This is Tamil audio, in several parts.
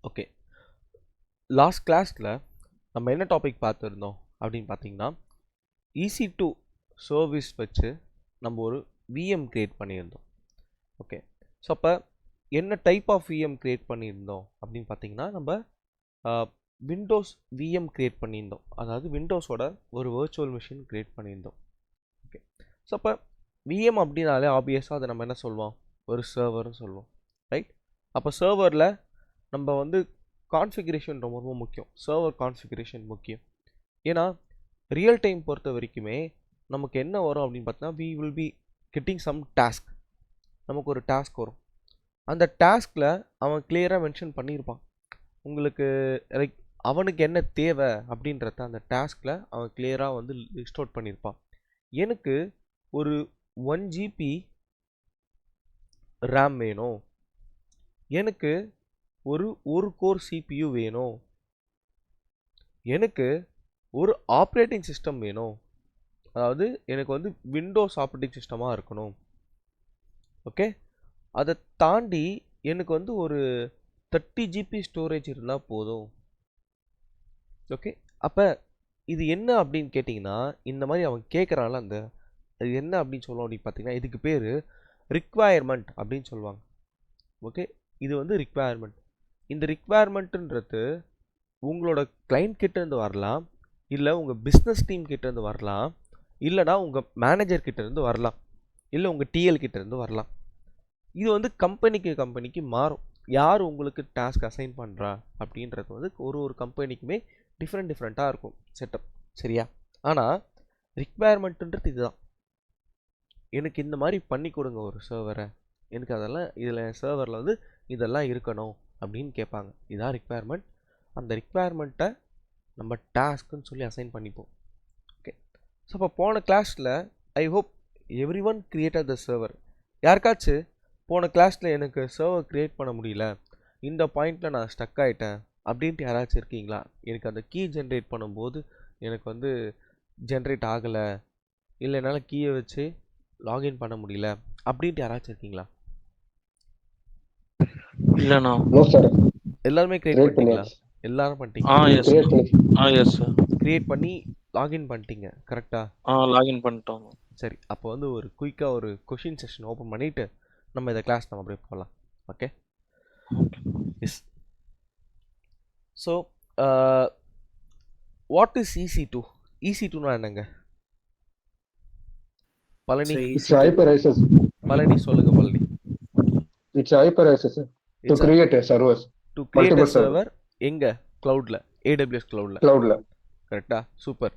ஓகே, லாஸ்ட் கிளாஸில் நம்ம என்ன டாபிக் பார்த்துருந்தோம் அப்படின்னு பார்த்தீங்கன்னா, EC2 சர்வீஸ் வச்சு நம்ம ஒரு VM கிரியேட் பண்ணியிருந்தோம். ஓகே, ஸோ அப்போ என்ன டைப் ஆஃப் VM கிரியேட் பண்ணியிருந்தோம் அப்படின்னு பார்த்தீங்கன்னா, நம்ம விண்டோஸ் VM கிரியேட் பண்ணியிருந்தோம். அதாவது விண்டோஸோட ஒரு வர்ச்சுவல் மிஷின் கிரியேட் பண்ணியிருந்தோம். ஓகே, ஸோ அப்போ VM அப்படின்னாலே ஆப்வியஸாக அதை நம்ம என்ன சொல்லுவோம், ஒரு சர்வர்னு சொல்லுவோம், ரைட்? அப்போ சர்வரில் நம்ம வந்து கான்ஃபிகரேஷன் ரொம்ப ரொம்ப முக்கியம். சர்வர் கான்ஃபிகரேஷன் முக்கியம். ஏன்னா ரியல் டைம் பொறுத்த வரைக்குமே நமக்கு என்ன வரும் அப்படின்னு பார்த்தீங்கன்னா, we will be getting some task. நமக்கு ஒரு டாஸ்க் வரும். அந்த டாஸ்கில் அவன் கிளியராக மென்ஷன் பண்ணியிருப்பான். உங்களுக்கு லைக் அவனுக்கு என்ன தேவை அப்படின்றத அந்த டாஸ்கில் அவன் கிளியராக வந்து லிஸ்ட் அவுட் பண்ணியிருப்பான். எனக்கு ஒரு 1 GB ரேம் வேணும், எனக்கு ஒரு கோர் CPU வேணும், எனக்கு ஒரு ஆப்ரேட்டிங் சிஸ்டம் வேணும், அதாவது எனக்கு வந்து விண்டோஸ் ஆப்ரேட்டிங் சிஸ்டமாக இருக்கணும். ஓகே, அதை தாண்டி எனக்கு வந்து ஒரு 30 GB ஸ்டோரேஜ் இருந்தால் போதும். ஓகே, அப்போ இது என்ன அப்படின்னு கேட்டிங்கன்னா, இந்த மாதிரி அவன் கேட்குறான்ல, அந்த அது என்ன அப்படின்னு சொல்லுவோம் அப்படின்னு பார்த்தீங்கன்னா, இதுக்கு பேர் ரிக்வயர்மெண்ட் அப்படின்னு சொல்லுவாங்க. ஓகே, இது வந்து ரிக்வயர்மெண்ட். இந்த ரிக்வயர்மெண்ட்டுன்றது உங்களோட கிளைண்ட் கிட்டேருந்து வரலாம், இல்லை உங்கள் பிஸ்னஸ் டீம் கிட்டேருந்து வரலாம், இல்லைனா உங்கள் மேனேஜர் கிட்டேருந்து வரலாம், இல்லை உங்கள் டிஎல் கிட்டேருந்து வரலாம். இது வந்து கம்பெனிக்கு மாறும். யார் உங்களுக்கு டாஸ்க் அசைன் பண்ணுறா அப்படின்றது வந்து ஒரு கம்பெனிக்குமே டிஃப்ரெண்ட்டாக இருக்கும் செட்டப், சரியா? ஆனால் ரிக்வயர்மெண்ட்டுன்றது இதுதான். எனக்கு இந்த மாதிரி பண்ணி கொடுங்க ஒரு சர்வரை, எனக்கு அதெல்லாம் இதில் சர்வரில் வந்து இதெல்லாம் இருக்கணும் அப்படின்னு கேட்பாங்க. இதுதான் ரிக்வயர்மெண்ட். அந்த ரிக்வயர்மெண்ட்டை நம்ம டாஸ்க்குன்னு சொல்லி அசைன் பண்ணிப்போம். ஓகே, ஸோ இப்போ போன கிளாஸில் I hope every one created the server. யாருக்காச்சும் போன கிளாஸில் எனக்கு சர்வர் க்ரியேட் பண்ண முடியல, இந்த பாயிண்டில் நான் ஸ்டக் ஆகிட்டேன் அப்படின்ட்டு யாராச்சும் இருக்கீங்களா? எனக்கு அந்த கீ ஜென்ரேட் பண்ணும்போது எனக்கு வந்து ஜென்ரேட் ஆகலை, இல்லை என்னால் கீயை வச்சு லாகின் பண்ண முடியல அப்படின்ட்டு யாராச்சும் இருக்கீங்களா? இல்லண்ணா. No sir. எல்லாருமே கிரியேட் பண்ணிட்டீங்களா? எல்லாரும் பண்ணிட்டீங்க. Yes sir. கிரியேட் பண்ணி லாகின் பண்ணிட்டீங்க, கரெக்டா? லாகின் பண்ணிட்டோம். சரி, அப்போ வந்து ஒரு குயிக்காக ஒரு கொஷின் செஷன் ஓப்பன் பண்ணிவிட்டு நம்ம இந்த கிளாஸ் நம்ம அப்படியே போகலாம். Okay, yes. So what is EC2? EC2னா என்னங்க? Palani It's hyperizes. பழனி சொல்லுங்க. Palani, It's hyperizes to create a servers. To create Multiple a server எங்க? கிளவுட்ல, AWS கிளவுட்ல. Cloudல. கரெக்டா? சூப்பர்.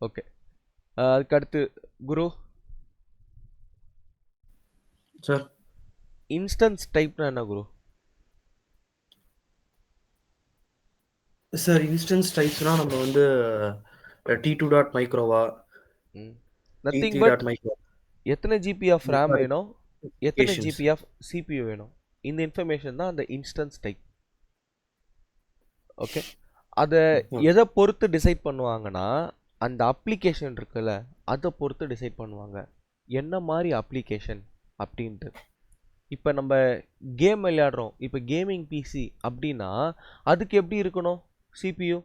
ஓகே, அதுக்கு அடுத்து குரு சார். இன்ஸ்டன்ஸ் டைப்னா என்ன குரு? சார், இன்ஸ்டன்ஸ் டைப்ஸ்னா நம்ம வந்து T2.microவா, நத்திங் T3 பட் micro. எத்தனை ஜிபி ஆஃப் ரேம் வேணும், எத்தனை ஜிபி ஆஃப் CPU வேணும், இந்த இன்ஃபர்மேஷன் தான் அந்த இன்ஸ்டன்ஸ் டைப். ஓகே, அதை எதை பொறுத்து டிசைட் பண்ணுவாங்கன்னா, அந்த அப்ளிகேஷன் இருக்குல்ல அதை பொறுத்து டிசைட் பண்ணுவாங்க, என்ன மாதிரி அப்ளிகேஷன் அப்படின்ட்டு. இப்போ நம்ம கேம் விளையாடுறோம், இப்போ கேமிங் பிசி அப்படின்னா அதுக்கு எப்படி இருக்கணும்? CPU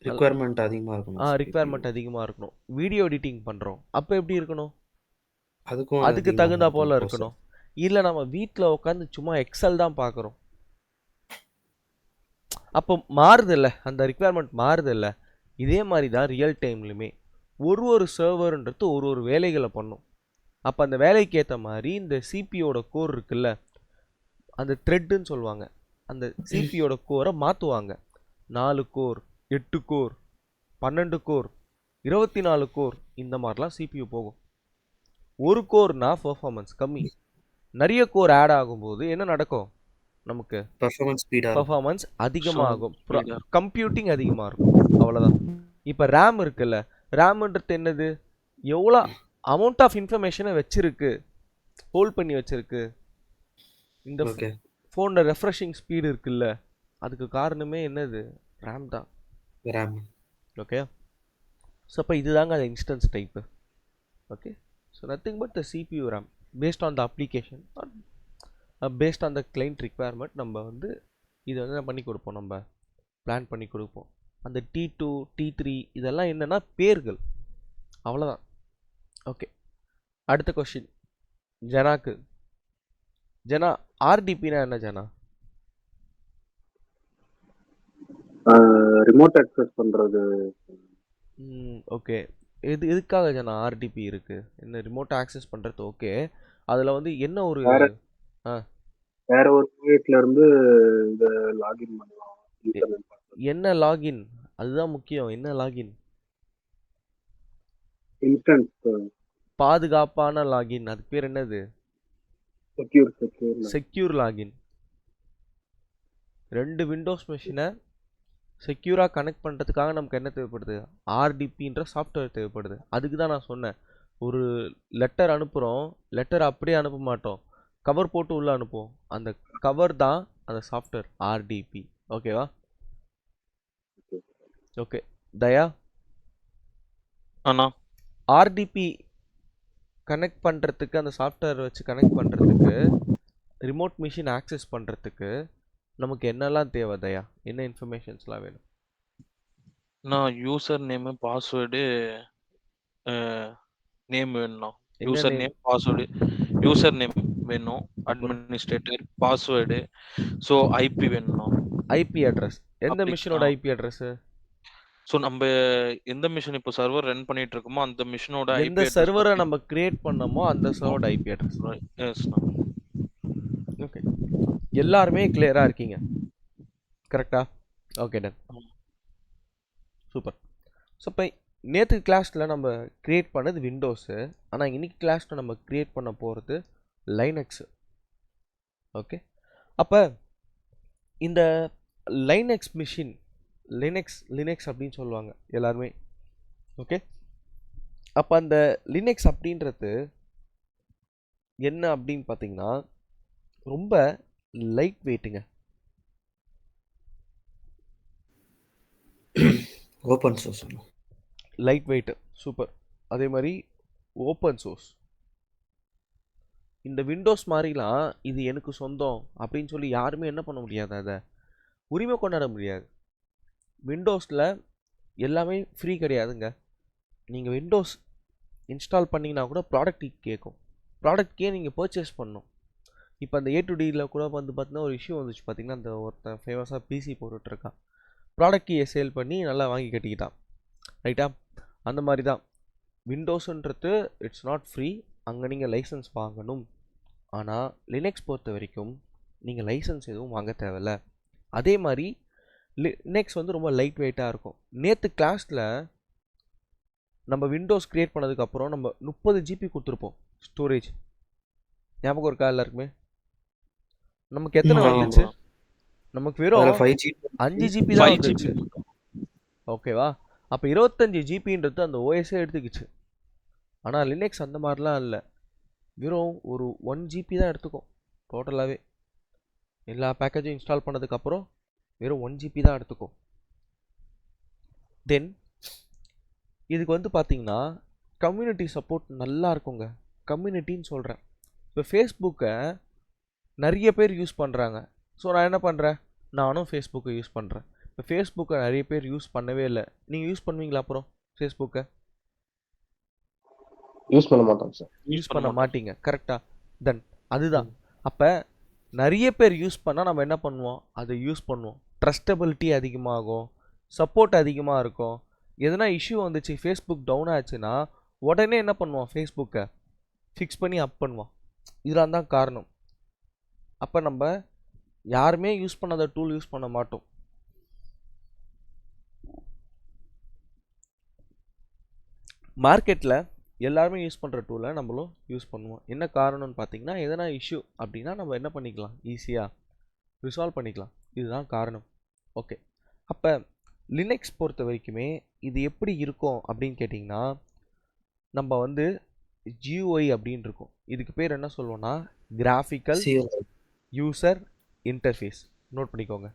ரிக்வயர்மெண்ட் அதிகமாக இருக்கணும். ரிக்வயர்மெண்ட் அதிகமாக இருக்கணும். வீடியோ எடிட்டிங் பண்ணுறோம், அப்போ எப்படி இருக்கணும்? அதுக்கும் அதுக்கு தகுந்தா போல் இருக்கணும். இல்லை நம்ம வீட்டில் உட்காந்து சும்மா எக்ஸல் தான் பார்க்குறோம், அப்போ மாறுது இல்லை, அந்த ரிக்வயர்மெண்ட் மாறுது இல்லை. இதே மாதிரி தான் ரியல் டைம்லையுமே ஒரு சர்வர்ன்றது ஒரு வேலைகளை பண்ணும். அப்போ அந்த வேலைக்கு ஏற்ற மாதிரி இந்த சிபியோட கோர் இருக்குல்ல, அந்த த்ரெட்டுன்னு சொல்லுவாங்க, அந்த சிபியோட கோரை மாற்றுவாங்க. 4 கோர், 8 கோர், 12 கோர், 24 கோர், இந்த மாதிரிலாம் சிபியூ போகும். ஒரு கோர்னா பெர்ஃபார்மன்ஸ் கம்மி, நிறைய கோர் ஆட் ஆகும்போது என்ன நடக்கும்? நமக்கு பெர்ஃபார்மன்ஸ் அதிகமாகும், கம்ப்யூட்டிங் அதிகமாக இருக்கும், அவ்வளோதான். இப்போ ரேம் இருக்குல்ல, ரேம்ன்றது என்னது? எவ்வளோ அமௌண்ட் ஆஃப் இன்ஃபர்மேஷனை வச்சிருக்கு, ஹோல்ட் பண்ணி வச்சிருக்கு. இந்த ஃபோனில் ரெஃப்ரெஷிங் ஸ்பீடு இருக்குல்ல, அதுக்கு காரணமே என்னது? ரேம் தான். ஓகே, ஸோ அப்போ இதுதாங்க அந்த instance type. Okay, so nothing but the CPU RAM based on the application, based on the client requirement நம்ம வந்து இது வந்து பண்ணி கொடுப்போம், நம்ம பிளான் பண்ணி கொடுப்போம். அந்த T2 T3 இதெல்லாம் என்னென்னா பேர்கள், அவ்வளோதான். ஓகே, அடுத்த கொஷின் ஜனாக்கு. ஜனா, ஆர்டிபினா என்ன ஜனா? ரிமோட் அக்சஸ் பண்றது. ஓகே, எதுக்காக ஜனா ஆர்டிபி இருக்கு? என்ன ரிமோட் ஆக்சஸ் பண்ணுறது? ஓகே, அதில் வந்து என்ன ஒரு வேற ஒரு வீட்ல இருந்து இதை லாகின் பண்ணலாம். என்ன லாகின்? அதுதான் முக்கியம். என்ன லாகின்? இன்ஸ்டன்ஸ் பாதுகாப்பான லாகின். அதுக்கு பேர் என்னது? Secure login. 2 விண்டோஸ் மெஷினை செக்யூராக கனெக்ட் பண்ணுறதுக்காக நமக்கு என்ன தேவைப்படுது? ஆர்டிபின்ற சாஃப்ட்வேர் தேவைப்படுது. அதுக்கு தான் நான் சொன்னேன், ஒரு லெட்டர் அனுப்புகிறோம், லெட்டர் அப்படியே அனுப்ப மாட்டோம், கவர் போட்டு உள்ளே அனுப்புவோம். அந்த கவர் தான் அந்த சாஃப்ட்வேர் ஆர்டிபி. ஓகேவா? ஓகே தயா, அண்ணா ஆர்டிபி கனெக்ட் பண்ணுறதுக்கு, அந்த சாஃப்ட்வேர் வச்சு கனெக்ட் பண்ணுறதுக்கு, ரிமோட் மிஷின் ஆக்சஸ் பண்ணுறதுக்கு நமக்கு என்னெல்லாம் தேவை தயா? என்ன இன்ஃபர்மேஷன்ஸ்லாம் வேணும்? நான் யூசர் நேமு பாஸ்வேர்டு நேம் வேணும்ண்ணா. என்ன user name? Name password. User name வேணும், அட்மினிஸ்ட்ரேட்டர், பாஸ்வேர்டு, ஸோ ஐபி வேணும்ண்ணா. IP address. எந்த மிஷினோட ஐபி அட்ரஸ்? ஸோ நம்ம எந்த மிஷின் இப்போ சர்வர் ரன் பண்ணிட்டு இருக்கோமோ அந்த மிஷினோட எந்த சர்வரை நம்ம கிரியேட் பண்ணோமோ அந்த சர்வரோட ஐபி அட்ரஸ். எஸ்ண்ணா. ஓகே, எல்லாருமே கிளியராக இருக்கீங்க, கரெக்டா? Okay done, super. ஸோ இப்போ நேற்று கிளாஸில் நம்ம க்ரியேட் பண்ணது விண்டோஸு, ஆனால் இன்னைக்கு கிளாஸில் நம்ம க்ரியேட் பண்ண போகிறது லைனக்ஸு. ஓகே, அப்போ இந்த லைனக்ஸ் மிஷின், லினக்ஸ் அப்படின்னு சொல்லுவாங்க எல்லாருமே. ஓகே, அப்போ அந்த லினக்ஸ் அப்படின்றது என்ன அப்படின்னு பார்த்தீங்கன்னா ரொம்ப லைட் வெயிட்டுங்க. Open source. Lightweight, super. அதே மாதிரி ஓப்பன் சோர்ஸ். இந்த விண்டோஸ் மாதிரிலாம் இது எனக்கு சொந்தம் அப்படின்னு சொல்லி யாருமே என்ன பண்ண முடியாது, அதை உரிமை கொண்டாட முடியாது. விண்டோஸில் எல்லாமே ஃப்ரீ கிடையாதுங்க. நீங்கள் விண்டோஸ் இன்ஸ்டால் பண்ணிங்கன்னா கூட ப்ராடக்ட் கேட்கும். ப்ராடக்ட்கே நீங்கள் பர்ச்சேஸ் பண்ணணும். இப்போ அந்த A2Dயில் கூட வந்து பார்த்தீங்கன்னா ஒரு இஷ்யூ வந்துச்சு. பார்த்தீங்கன்னா அந்த ஒருத்தன் ஃபேமஸாக பிசி போட்டுட்ருக்கான், ப்ராடக்ட் கீயை சேல் பண்ணி நல்லா வாங்கி கட்டிக்கிட்டான், ரைட்டா? அந்த மாதிரி தான் விண்டோஸுன்றது இட்ஸ் நாட் ஃப்ரீ, அங்கே நீங்கள் லைசன்ஸ் வாங்கணும். ஆனால் லினக்ஸ் பொறுத்த வரைக்கும் நீங்கள் லைசன்ஸ் எதுவும் வாங்க தேவையில்ல. அதே மாதிரி லினக்ஸ் வந்து ரொம்ப லைட் வெயிட்டாக இருக்கும். நேற்று கிளாஸில் நம்ம விண்டோஸ் க்ரியேட் பண்ணதுக்கப்புறம் நம்ம 30 GB கொடுத்துருப்போம் ஸ்டோரேஜ். ஞாபகம் இருக்கா எல்லாருக்குமே? நமக்கு எத்தனை வந்துச்சு? நமக்கு வெறும் 5 GB தான் வந்துச்சு. ஓகேவா? அப்போ 25 GBன்றது அந்த ஓஎஸ்ஸே எடுத்துக்கிச்சு. ஆனால் லினக்ஸ் அந்த மாதிரிலாம் இல்லை, வெறும் ஒரு 1 GB தான் எடுத்துக்கும் டோட்டலாகவே. எல்லா பேக்கேஜும் இன்ஸ்டால் பண்ணதுக்கப்புறம் வெறும் 1 GB தான் எடுத்துக்கும். தென் இதுக்கு வந்து பார்த்தீங்கன்னா கம்யூனிட்டி சப்போர்ட் நல்லா இருக்குங்க. கம்யூனிட்டின்னு சொல்கிறேன், இப்போ ஃபேஸ்புக்கை நிறைய பேர் யூஸ் பண்ணுறாங்க. ஸோ நான் என்ன பண்ணுறேன், நானும் ஃபேஸ்புக்கை யூஸ் பண்ணுறேன். இப்போ ஃபேஸ்புக்கை நிறைய பேர் யூஸ் பண்ணவே இல்லை. நீங்கள் யூஸ் பண்ணுவீங்களா? அப்புறம் ஃபேஸ்புக்கை யூஸ் பண்ண மாட்டோம் சார். யூஸ் பண்ண மாட்டீங்க, கரெக்டாக? தென் அதுதான், அப்போ நிறைய பேர் யூஸ் பண்ணால் நம்ம என்ன பண்ணுவோம், அதை யூஸ் பண்ணுவோம். ட்ரஸ்டபிலிட்டி அதிகமாகும், சப்போர்ட் அதிகமாக இருக்கும். எதனா இஷ்யூ வந்துச்சு, ஃபேஸ்புக் டவுன் ஆச்சுன்னா உடனே என்ன பண்ணுவோம், ஃபேஸ்புக்கை ஃபிக்ஸ் பண்ணி அப் பண்ணுவோம். இதெல்லாம் தான் காரணம். அப்போ நம்ம யாருமே யூஸ் பண்ணாத டூல் யூஸ் பண்ண மாட்டோம். மார்க்கெட்டில் எல்லாருமே யூஸ் பண்ணுற டூலை நம்மளும் யூஸ் பண்ணுவோம். என்ன காரணம்னு பார்த்தீங்கன்னா, எதனா இஷ்யூ அப்படின்னா நம்ம என்ன பண்ணிக்கலாம், ஈஸியாக ரிசால்வ் பண்ணிக்கலாம். இதுதான் காரணம். ஓகே, அப்போ லினக்ஸ் பொறுத்த வரைக்குமே இது எப்படி இருக்கும் அப்படின்னு கேட்டிங்கன்னா, நம்ம வந்து GUI அப்படின்னு இருக்கும். இதுக்கு பேர் என்ன சொல்லுவோம்னா கிராஃபிக்கல் யூசர் இன்டர்ஃபேஸ். நோட் பண்ணிக்கோங்க.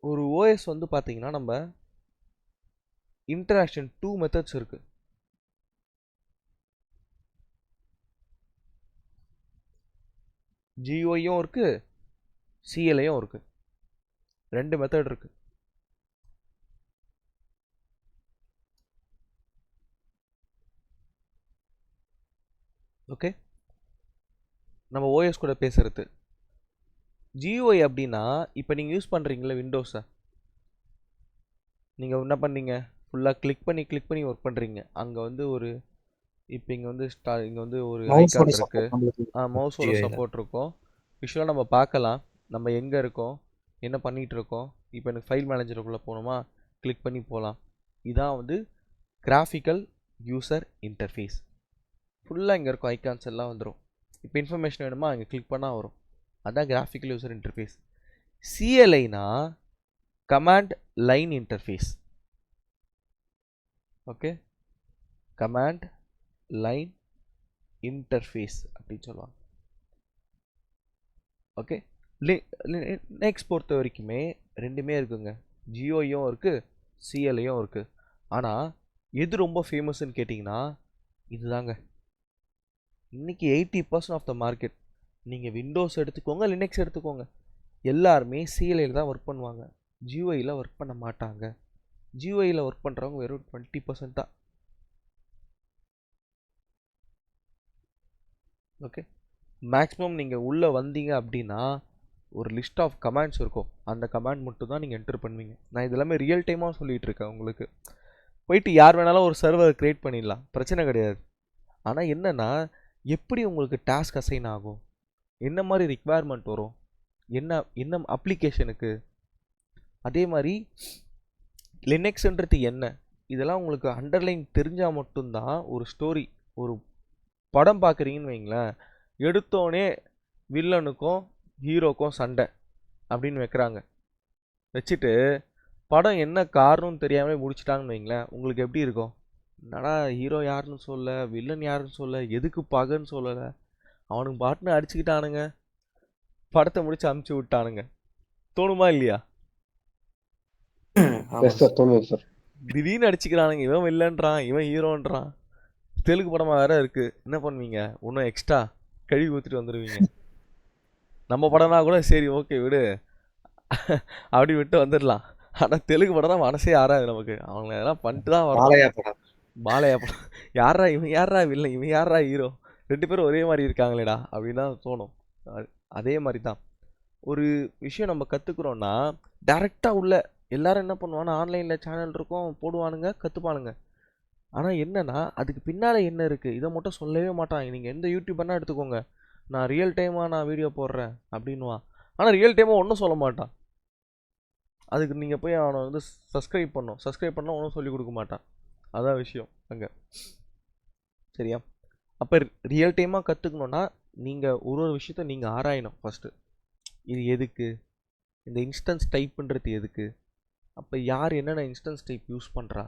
ஒரு OS வந்து பார்த்தீங்கன்னா நம்ம இன்டராக்ஷன் 2 மெத்தட்ஸ் இருக்குது. GUIயும் இருக்குது, CLIயும் இருக்குது. 2 மெத்தட் இருக்குது. ஓகே, நம்ம ஓஎஸ் கூட பேசுகிறது. GUI அப்படின்னா இப்போ நீங்கள் யூஸ் பண்ணுறீங்களே விண்டோஸை, நீங்கள் என்ன பண்ணீங்க, ஃபுல்லாக கிளிக் பண்ணி ஒர்க் பண்ணுறீங்க. அங்கே வந்து ஒரு இப்போ இங்கே வந்து இங்கே வந்து ஒரு ஐகான் இருக்குது, மவுஸோட சப்போர்ட் இருக்கும். விஷுவலாக நம்ம பார்க்கலாம் நம்ம எங்கே இருக்கோம், என்ன பண்ணிகிட்டு இருக்கோம். இப்போ எனக்கு ஃபைல் மேனேஜருக்குள்ளே போகணுமா, கிளிக் பண்ணி போகலாம். இதான் வந்து கிராஃபிக்கல் யூசர் இன்டர்ஃபேஸ். ஃபுல்லாக இங்கே இருக்கும் ஐகான்ஸ் எல்லாம் வந்துடும். இப்போ இன்ஃபர்மேஷன் வேணுமா, அங்கே கிளிக் பண்ணால் வரும். அதுதான் கிராஃபிக்கல் யூசர் இன்டர்ஃபேஸ். CLIனா command line interface. Okay, command line interface அப்படின்னு சொல்லுவாங்க. ஓகே, நெக்ஸ்ட் பொறுத்த வரைக்குமே ரெண்டுமே இருக்குங்க. GUIயும் இருக்குது, CLIயும் இருக்குது. ஆனால் எது ரொம்ப ஃபேமஸ்ன்னு கேட்டிங்கன்னா இதுதாங்க. இன்றைக்கி 80% ஆஃப் த மார்க்கெட், நீங்கள் விண்டோஸ் எடுத்துக்கோங்க, லினக்ஸ் எடுத்துக்கோங்க, எல்லாருமே CLIயில் தான் ஒர்க் பண்ணுவாங்க, GUIயில் ஒர்க் பண்ண மாட்டாங்க. GUIயில் ஒர்க் பண்ணுறவங்க வெறும் 20% தான். ஓகே, மேக்ஸிமம் நீங்கள் உள்ளே வந்தீங்க அப்படின்னா ஒரு லிஸ்ட் ஆஃப் கமாண்ட்ஸ் இருக்கும், அந்த கமாண்ட் மட்டும் தான் நீங்கள் என்டர் பண்ணுவீங்க. நான் இது எல்லாமே ரியல் டைமாக சொல்லிகிட்டு இருக்கேன் உங்களுக்கு. போயிட்டு யார் வேணாலும் ஒரு சர்வர் க்ரியேட் பண்ணிடலாம், பிரச்சனை கிடையாது. ஆனால் என்னென்னா எப்படி உங்களுக்கு டாஸ்க் அசைன் ஆகும், என்ன மாதிரி ரிக்வயர்மெண்ட் வரும், என்ன அப்ளிகேஷனுக்கு, அதே மாதிரி லினக்ஸ்ன்றது என்ன, இதெல்லாம் உங்களுக்கு அண்டர்லைன் தெரிஞ்சால் மட்டும்தான் ஒரு ஸ்டோரி, ஒரு படம் பார்க்குறீங்கன்னு வைங்களேன், எடுத்தோடனே வில்லனுக்கும் ஹீரோக்கும் சண்டை அப்படின்னு வைக்கிறாங்க, வச்சுட்டு படம் என்ன காரணம்னு தெரியாமலே முடிச்சிட்டாங்கன்னு வைங்களேன், உங்களுக்கு எப்படி இருக்கும், என்னடா ஹீரோ யாருன்னு சொல்ல, வில்லன் யாருன்னு சொல்ல, எதுக்கு பகன்னு சொல்லலை, அவனுக்கு பாட்டுன்னு அடிச்சுக்கிட்டானுங்க, படத்தை முடிச்சு அமுச்சு விட்டானுங்க, தோணுமா இல்லையா? திடீர்னு அடிச்சுக்கிறானுங்க, இவன் வில்லன்றான், இவன் ஹீரோன்றான், தெலுங்கு படமாக வேற இருக்குது, என்ன பண்ணுவீங்க, இன்னும் எக்ஸ்ட்ரா கழுவி ஊற்றிட்டு வந்துடுவீங்க. நம்ம படம்னா கூட சரி ஓகே விடு அப்படி விட்டு வந்துடலாம். ஆனால் தெலுங்கு படம் தான் மனசே ஆறாது நமக்கு, அவங்க அதெல்லாம் பண்ணிட்டு தான் வரும். பாலையா படம் யாரா இவன், யாரா வில்லன், இவன் யாரா ஹீரோ, 2 பேரும் ஒரே மாதிரி இருக்காங்களேடா அப்படின்னு தான் தோணும். அதே மாதிரி தான் ஒரு விஷயம் நம்ம கற்றுக்குறோன்னா டேரெக்டாக உள்ள எல்லோரும் என்ன பண்ணுவாங்கன்னா ஆன்லைனில் சேனல் இருக்கும், போடுவானுங்க, கற்றுப்பானுங்க. ஆனால் என்னென்னா அதுக்கு பின்னால் என்ன இருக்குது இதை மட்டும் சொல்லவே மாட்டாங்க. நீங்கள் எந்த யூடியூபர்னா எடுத்துக்கோங்க, நான் ரியல் டைமாக நான் வீடியோ போடுறேன் அப்படின்வான், ஆனால் ரியல் டைமாக ஒன்றும் சொல்ல மாட்டான். அதுக்கு நீங்கள் போய் அவனை வந்து சப்ஸ்கிரைப் பண்ணால் ஒன்றும் சொல்லிக் கொடுக்க மாட்டான். அதான் விஷயம் அங்கே, சரியா? அப்போ ரியல் டைமாக கற்றுக்கணுன்னா நீங்கள் ஒரு விஷயத்த நீங்கள் ஆராயணும் ஃபஸ்ட்டு. இது எதுக்கு, இந்த இன்ஸ்டன்ஸ் டைப்புன்றது எதுக்கு, அப்போ யார் என்னென்ன இன்ஸ்டன்ஸ் டைப் யூஸ் பண்ணுறா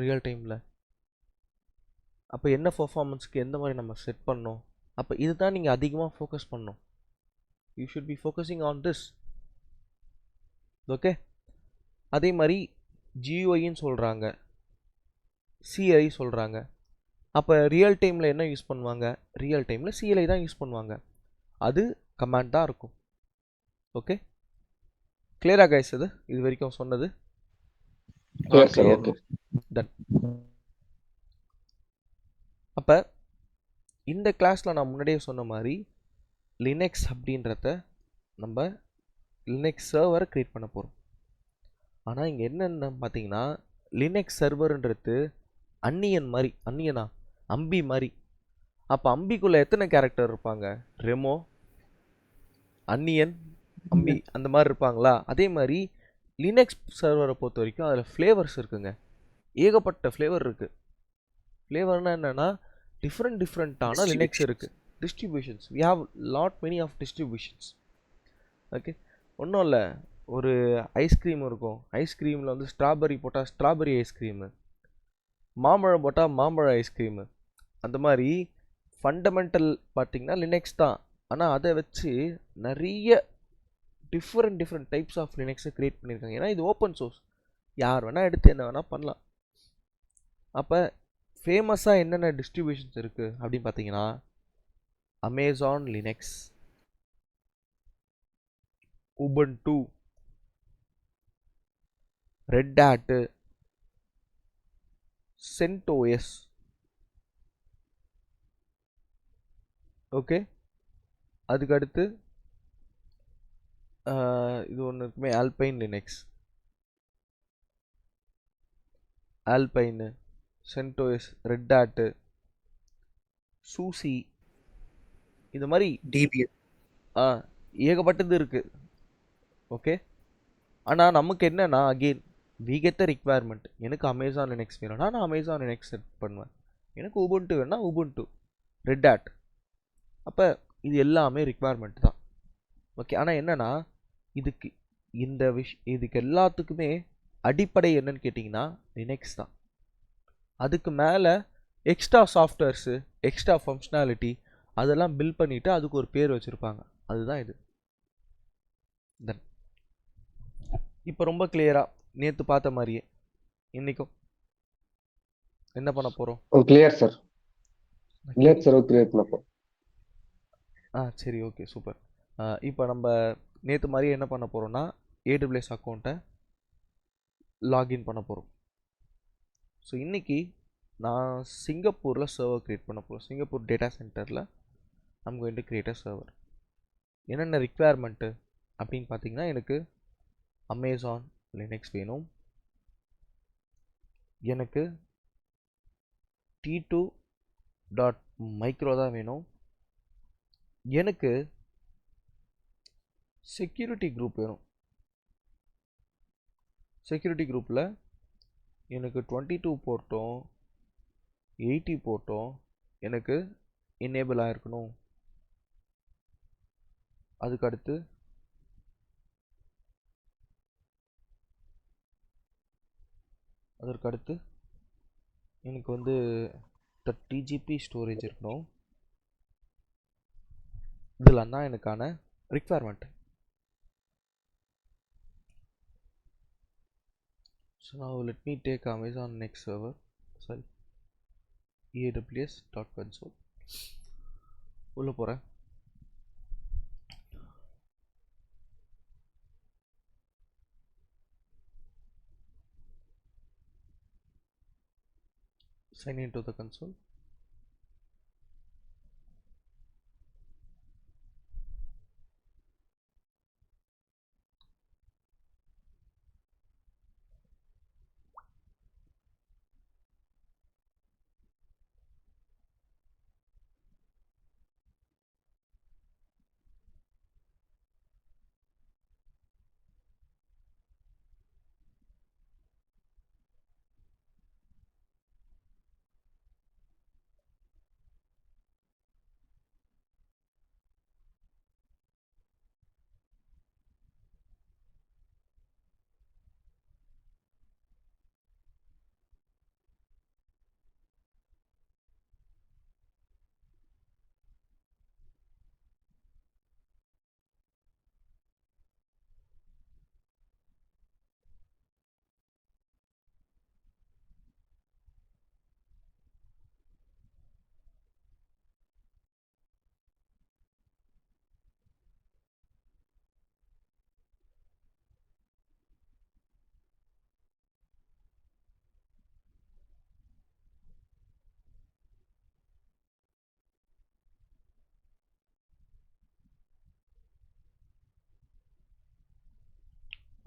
ரியல் டைமில், அப்போ என்ன பர்ஃபார்மன்ஸ்க்கு எந்த மாதிரி நம்ம செட் பண்ணோம், அப்போ இதுதான் நீங்கள் அதிகமாக ஃபோக்கஸ் பண்ணணும். You should be focusing on this. Okay, அதே மாதிரி GUIன்னு சொல்கிறாங்க, CLI சொல்கிறாங்க. அப்போ ரியல் டைமில் என்ன யூஸ் பண்ணுவாங்க, ரியல் டைமில் CLI தான் யூஸ் பண்ணுவாங்க, அது கமாண்ட் தான் இருக்கும். ஓகே, கிளியரா கைஸ்? இது வரைக்கும் சொன்னது டன். அப்போ இந்த கிளாஸில் நான் முன்னாடியே சொன்ன மாதிரி லினக்ஸ் அப்படின்றத நம்ம லினக்ஸ் சர்வரை க்ரியேட் பண்ண போகிறோம். ஆனால் இங்கே என்னென்ன பார்த்தீங்கன்னா லினக்ஸ் சர்வர்ன்றது அன்னியன் மாதிரி, அம்பி மாதிரி. அப்போ அம்பிக்குள்ளே எத்தனை கேரக்டர் இருப்பாங்க, ரெமோ, அன்னியன், அம்பி அந்த மாதிரி இருப்பாங்களா? அதே மாதிரி லினக்ஸ் சர்வரை பொறுத்த வரைக்கும் அதில் ஃப்ளேவர்ஸ் இருக்குங்க, ஏகப்பட்ட ஃப்ளேவர் இருக்குது. ஃப்ளேவர்னால் என்னென்னா டிஃப்ரெண்ட்டான லினக்ஸ் இருக்குது, distributions. We have lot many of distributions. Okay, ஒன்றும் இல்லை, ஒரு ஐஸ்கிரீம் இருக்கும், ஐஸ்கிரீமில் வந்து ஸ்ட்ராபெரி போட்டால் ஸ்ட்ராபெரி ஐஸ்கிரீமு, மாம்பழம் போட்டால் மாம்பழ ஐஸ்கிரீமு. அந்த மாதிரி ஃபண்டமெண்டல் பார்த்திங்கன்னா லினக்ஸ் தான். ஆனால் அதை வச்சு நிறைய டிஃப்ரெண்ட் டைப்ஸ் ஆஃப் லினக்ஸை க்ரியேட் பண்ணியிருக்காங்க. ஏன்னா இது ஓப்பன் சோர்ஸ், யார் வேணால் எடுத்து என்ன வேணால் பண்ணலாம். அப்போ ஃபேமஸாக என்னென்ன டிஸ்ட்ரிபியூஷன்ஸ் இருக்குது அப்படின்னு பார்த்தீங்கன்னா Amazon Linux, Ubuntu, Red Hat, CentOS. Okay, அதுக்கு அடுத்து இது ஒன்று இருக்குமே, Alpine Linux, Alpine, CentOS, Red Hat, SUSE, இந்த மாதிரி டிபிஎன். ஏகப்பட்டது இருக்குது. ஓகே, ஆனால் நமக்கு என்னன்னா again we get the requirement. எனக்கு அமேசான் லினக்ஸ் வேணும்னா நான் அமேசான் லினக்ஸ் செட் பண்ணுவேன், எனக்கு உபுண்டு வேணும்னா உபுண்டு, ரெட் ஹேட். அப்போ இது எல்லாமே ரிக்வயர்மெண்ட் தான். ஓகே, ஆனால் என்னன்னா இதுக்கு இதுக்கு எல்லாத்துக்குமே அடிப்படை என்னன்னு கேட்டிங்கன்னா லினக்ஸ் தான். அதுக்கு மேலே எக்ஸ்ட்ரா சாஃப்ட்வேர்ஸு, எக்ஸ்ட்ரா ஃபங்க்ஷனாலிட்டி அதெல்லாம் பில்ட் பண்ணிவிட்டு அதுக்கு ஒரு பேர் வச்சுருப்பாங்க. அதுதான் இது. தென் இப்போ ரொம்ப கிளியராக நேற்று பார்த்த மாதிரியே இன்றைக்கும் என்ன பண்ண போகிறோம்? Clear sir. Clear sir, clear பண்ணப்போ. சரி, ஓகே, சூப்பர். இப்போ நம்ம நேற்று மாதிரியே என்ன பண்ண போகிறோம்னா AWS அக்கௌண்ட்டை லாகின் பண்ண போகிறோம். ஸோ இன்றைக்கி நான் சிங்கப்பூரில் சர்வர் க்ரியேட் பண்ண போகிறோம். சிங்கப்பூர் டேட்டா சென்டரில் நம்ம going to create a server. என்னென்ன ரிக்வயர்மெண்ட்டு அப்படின்னு பார்த்தீங்கன்னா, எனக்கு அமேசான் லினக்ஸ் வேணும், எனக்கு T2.micro தான் வேணும், எனக்கு செக்யூரிட்டி குரூப் வேணும். செக்யூரிட்டி குரூப்பில் எனக்கு 22 போர்ட்டும் 80 போர்ட்டும் எனக்கு எனேபிள் ஆகிருக்கணும். அதுக்கடுத்து எனக்கு வந்து 30 GB ஸ்டோரேஜ் இருக்கணும். இதெல்லாம் தான் எனக்கான requirement. So now let me take Amazon Next server, sorry, aws.console. உள்ளே போகிறேன். Sign into the console.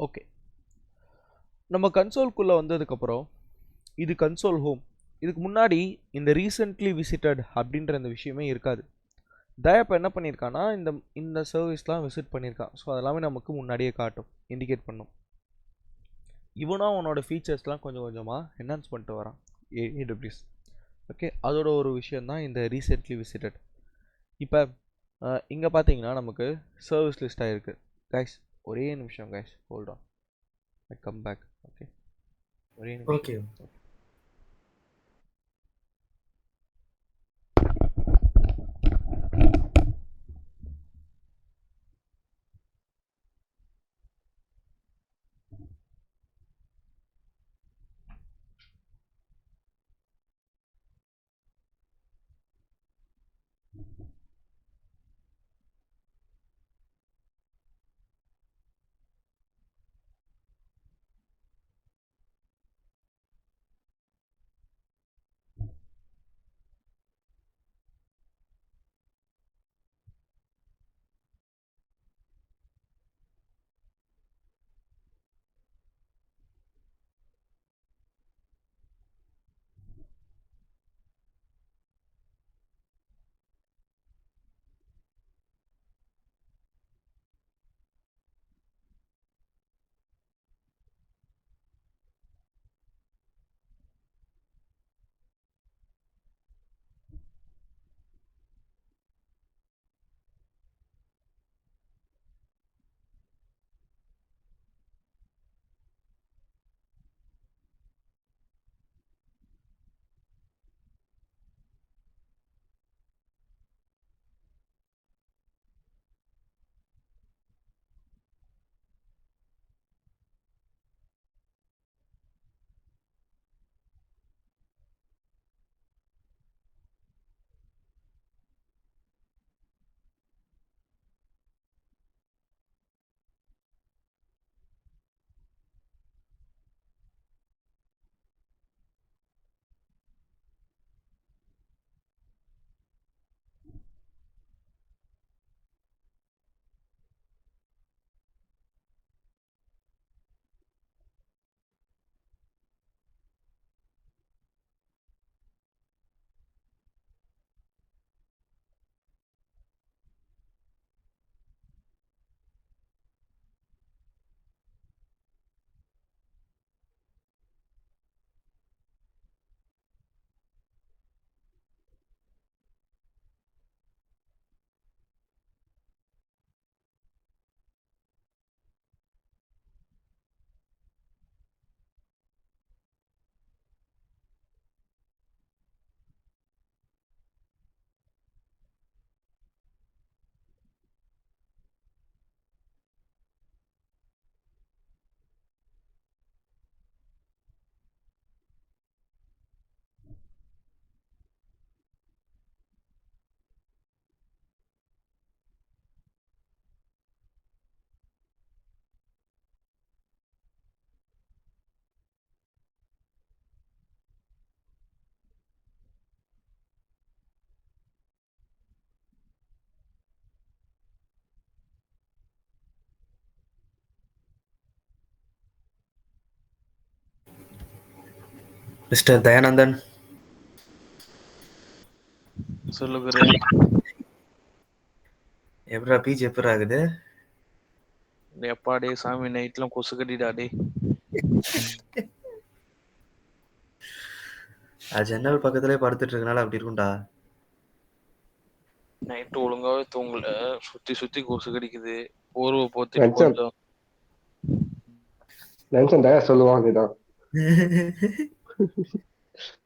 Okay, நம்ம கன்சோல்குள்ளே வந்ததுக்கப்புறம் இது கன்சோல் ஹோம். இதுக்கு முன்னாடி இந்த ரீசெண்ட்லி விசிட்டட் அப்படின்ற அந்த விஷயமே இருக்காது. தயப்போ என்ன பண்ணியிருக்கான்னா இந்த சர்வீஸ்லாம் விசிட் பண்ணியிருக்கான். ஸோ அதெல்லாமே நமக்கு முன்னாடியே காட்டும், இண்டிகேட் பண்ணும். இவனும் அவனோட ஃபீச்சர்ஸ்லாம் கொஞ்சம் கொஞ்சமாக என்ஹான்ஸ் பண்ணிட்டு வரான் AWS. ஓகே, அதோட ஒரு விஷயந்தான் இந்த ரீசெண்ட்லி விசிட்டட். இப்போ இங்கே பார்த்தீங்கன்னா நமக்கு சர்வீஸ் லிஸ்ட் ஆகிருக்கு. கைஸ் ஒரே நிமிஷம் guys, hold on, I come back. Okay, ஒரே நிமிஷம். ஓகே. மிஸ்டர் தயானந்தன். சொல்லுகிறே. எப்படா பிஜி எப்படா ஆகுது? எப்பாடே சாமி நைட்லாம் கொசு கடிடாடே. ஜன்னல் பக்கத்துலயே படுத்துட்டு இருக்கனால அப்படி இருக்கும்டா. நைட்டு ஒழுங்காவே தூங்கல, சுத்தி சுத்தி கொசு கடிக்குது. போர்வை போத்திட்டு நினைச்சேன் கொஞ்சம் நினைச்சேன் தயா சொல்லுவான் அதுதான்.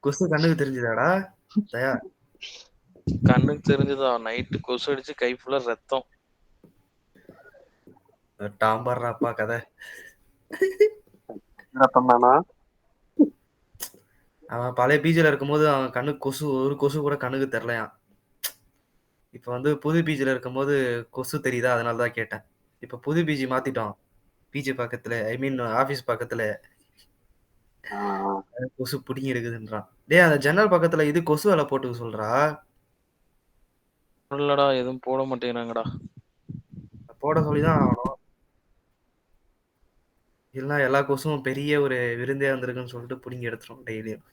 கொசு கண்ணுக்கு தெரிஞ்சுதாடா தயா? கண்ணுக்கு தெரிஞ்சுதான். நைட்டு கொசு அடிச்சு கை ஃபுல்லா ரத்தம். டாம்பர்றாப்பா கதை. ரத்தம் தானா? அவன் பழைய பிஜில இருக்கும்போது அவன் கண்ணுக்கு கொசு ஒரு கொசு கூட கண்ணுக்கு தெரியலையாம். இப்ப வந்து புது பிஜில இருக்கும்போது கொசு தெரியுதா, அதனால தான் கேட்டேன். இப்ப புது பிஜி மாத்திட்டோம். பிஜி பக்கத்துல, ஐ மீன் ஆபீஸ் பக்கத்துல கொசு புடிங்கி இருக்குதுன்றான். டேய் அந்த ஜன்னல் பக்கத்துல இது கொசு வலை போட்டுக்க சொல்றா. இல்லடா, எதுவும் போட மாட்டேங்கிறாங்கடா. போட சொல்லிதான் ஆகணும். இல்லைன்னா எல்லா கொசுவும் பெரிய ஒரு விருந்தே வந்திருக்குன்னு சொல்லிட்டு புடிங்கி எடுத்துரும் டெய்லியும்.